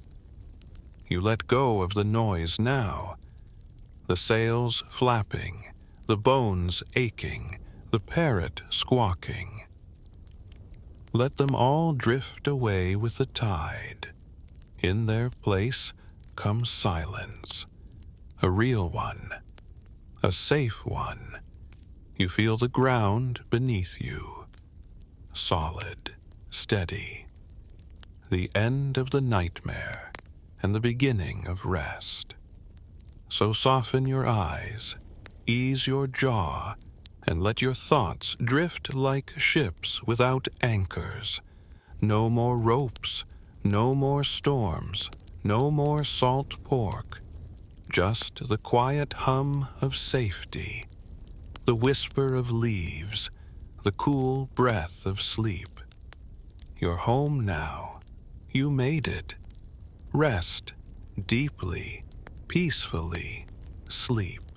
You let go of the noise now, the sails flapping, the bones aching, the parrot squawking. Let them all drift away with the tide. In their place comes silence, a real one, a safe one. You feel the ground beneath you, solid, steady. The end of the nightmare and the beginning of rest. So soften your eyes, ease your jaw, and let your thoughts drift like ships without anchors. No more ropes, no more storms, no more salt pork, just the quiet hum of safety, the whisper of leaves, the cool breath of sleep. You're home now. You made it. Rest deeply, peacefully, sleep.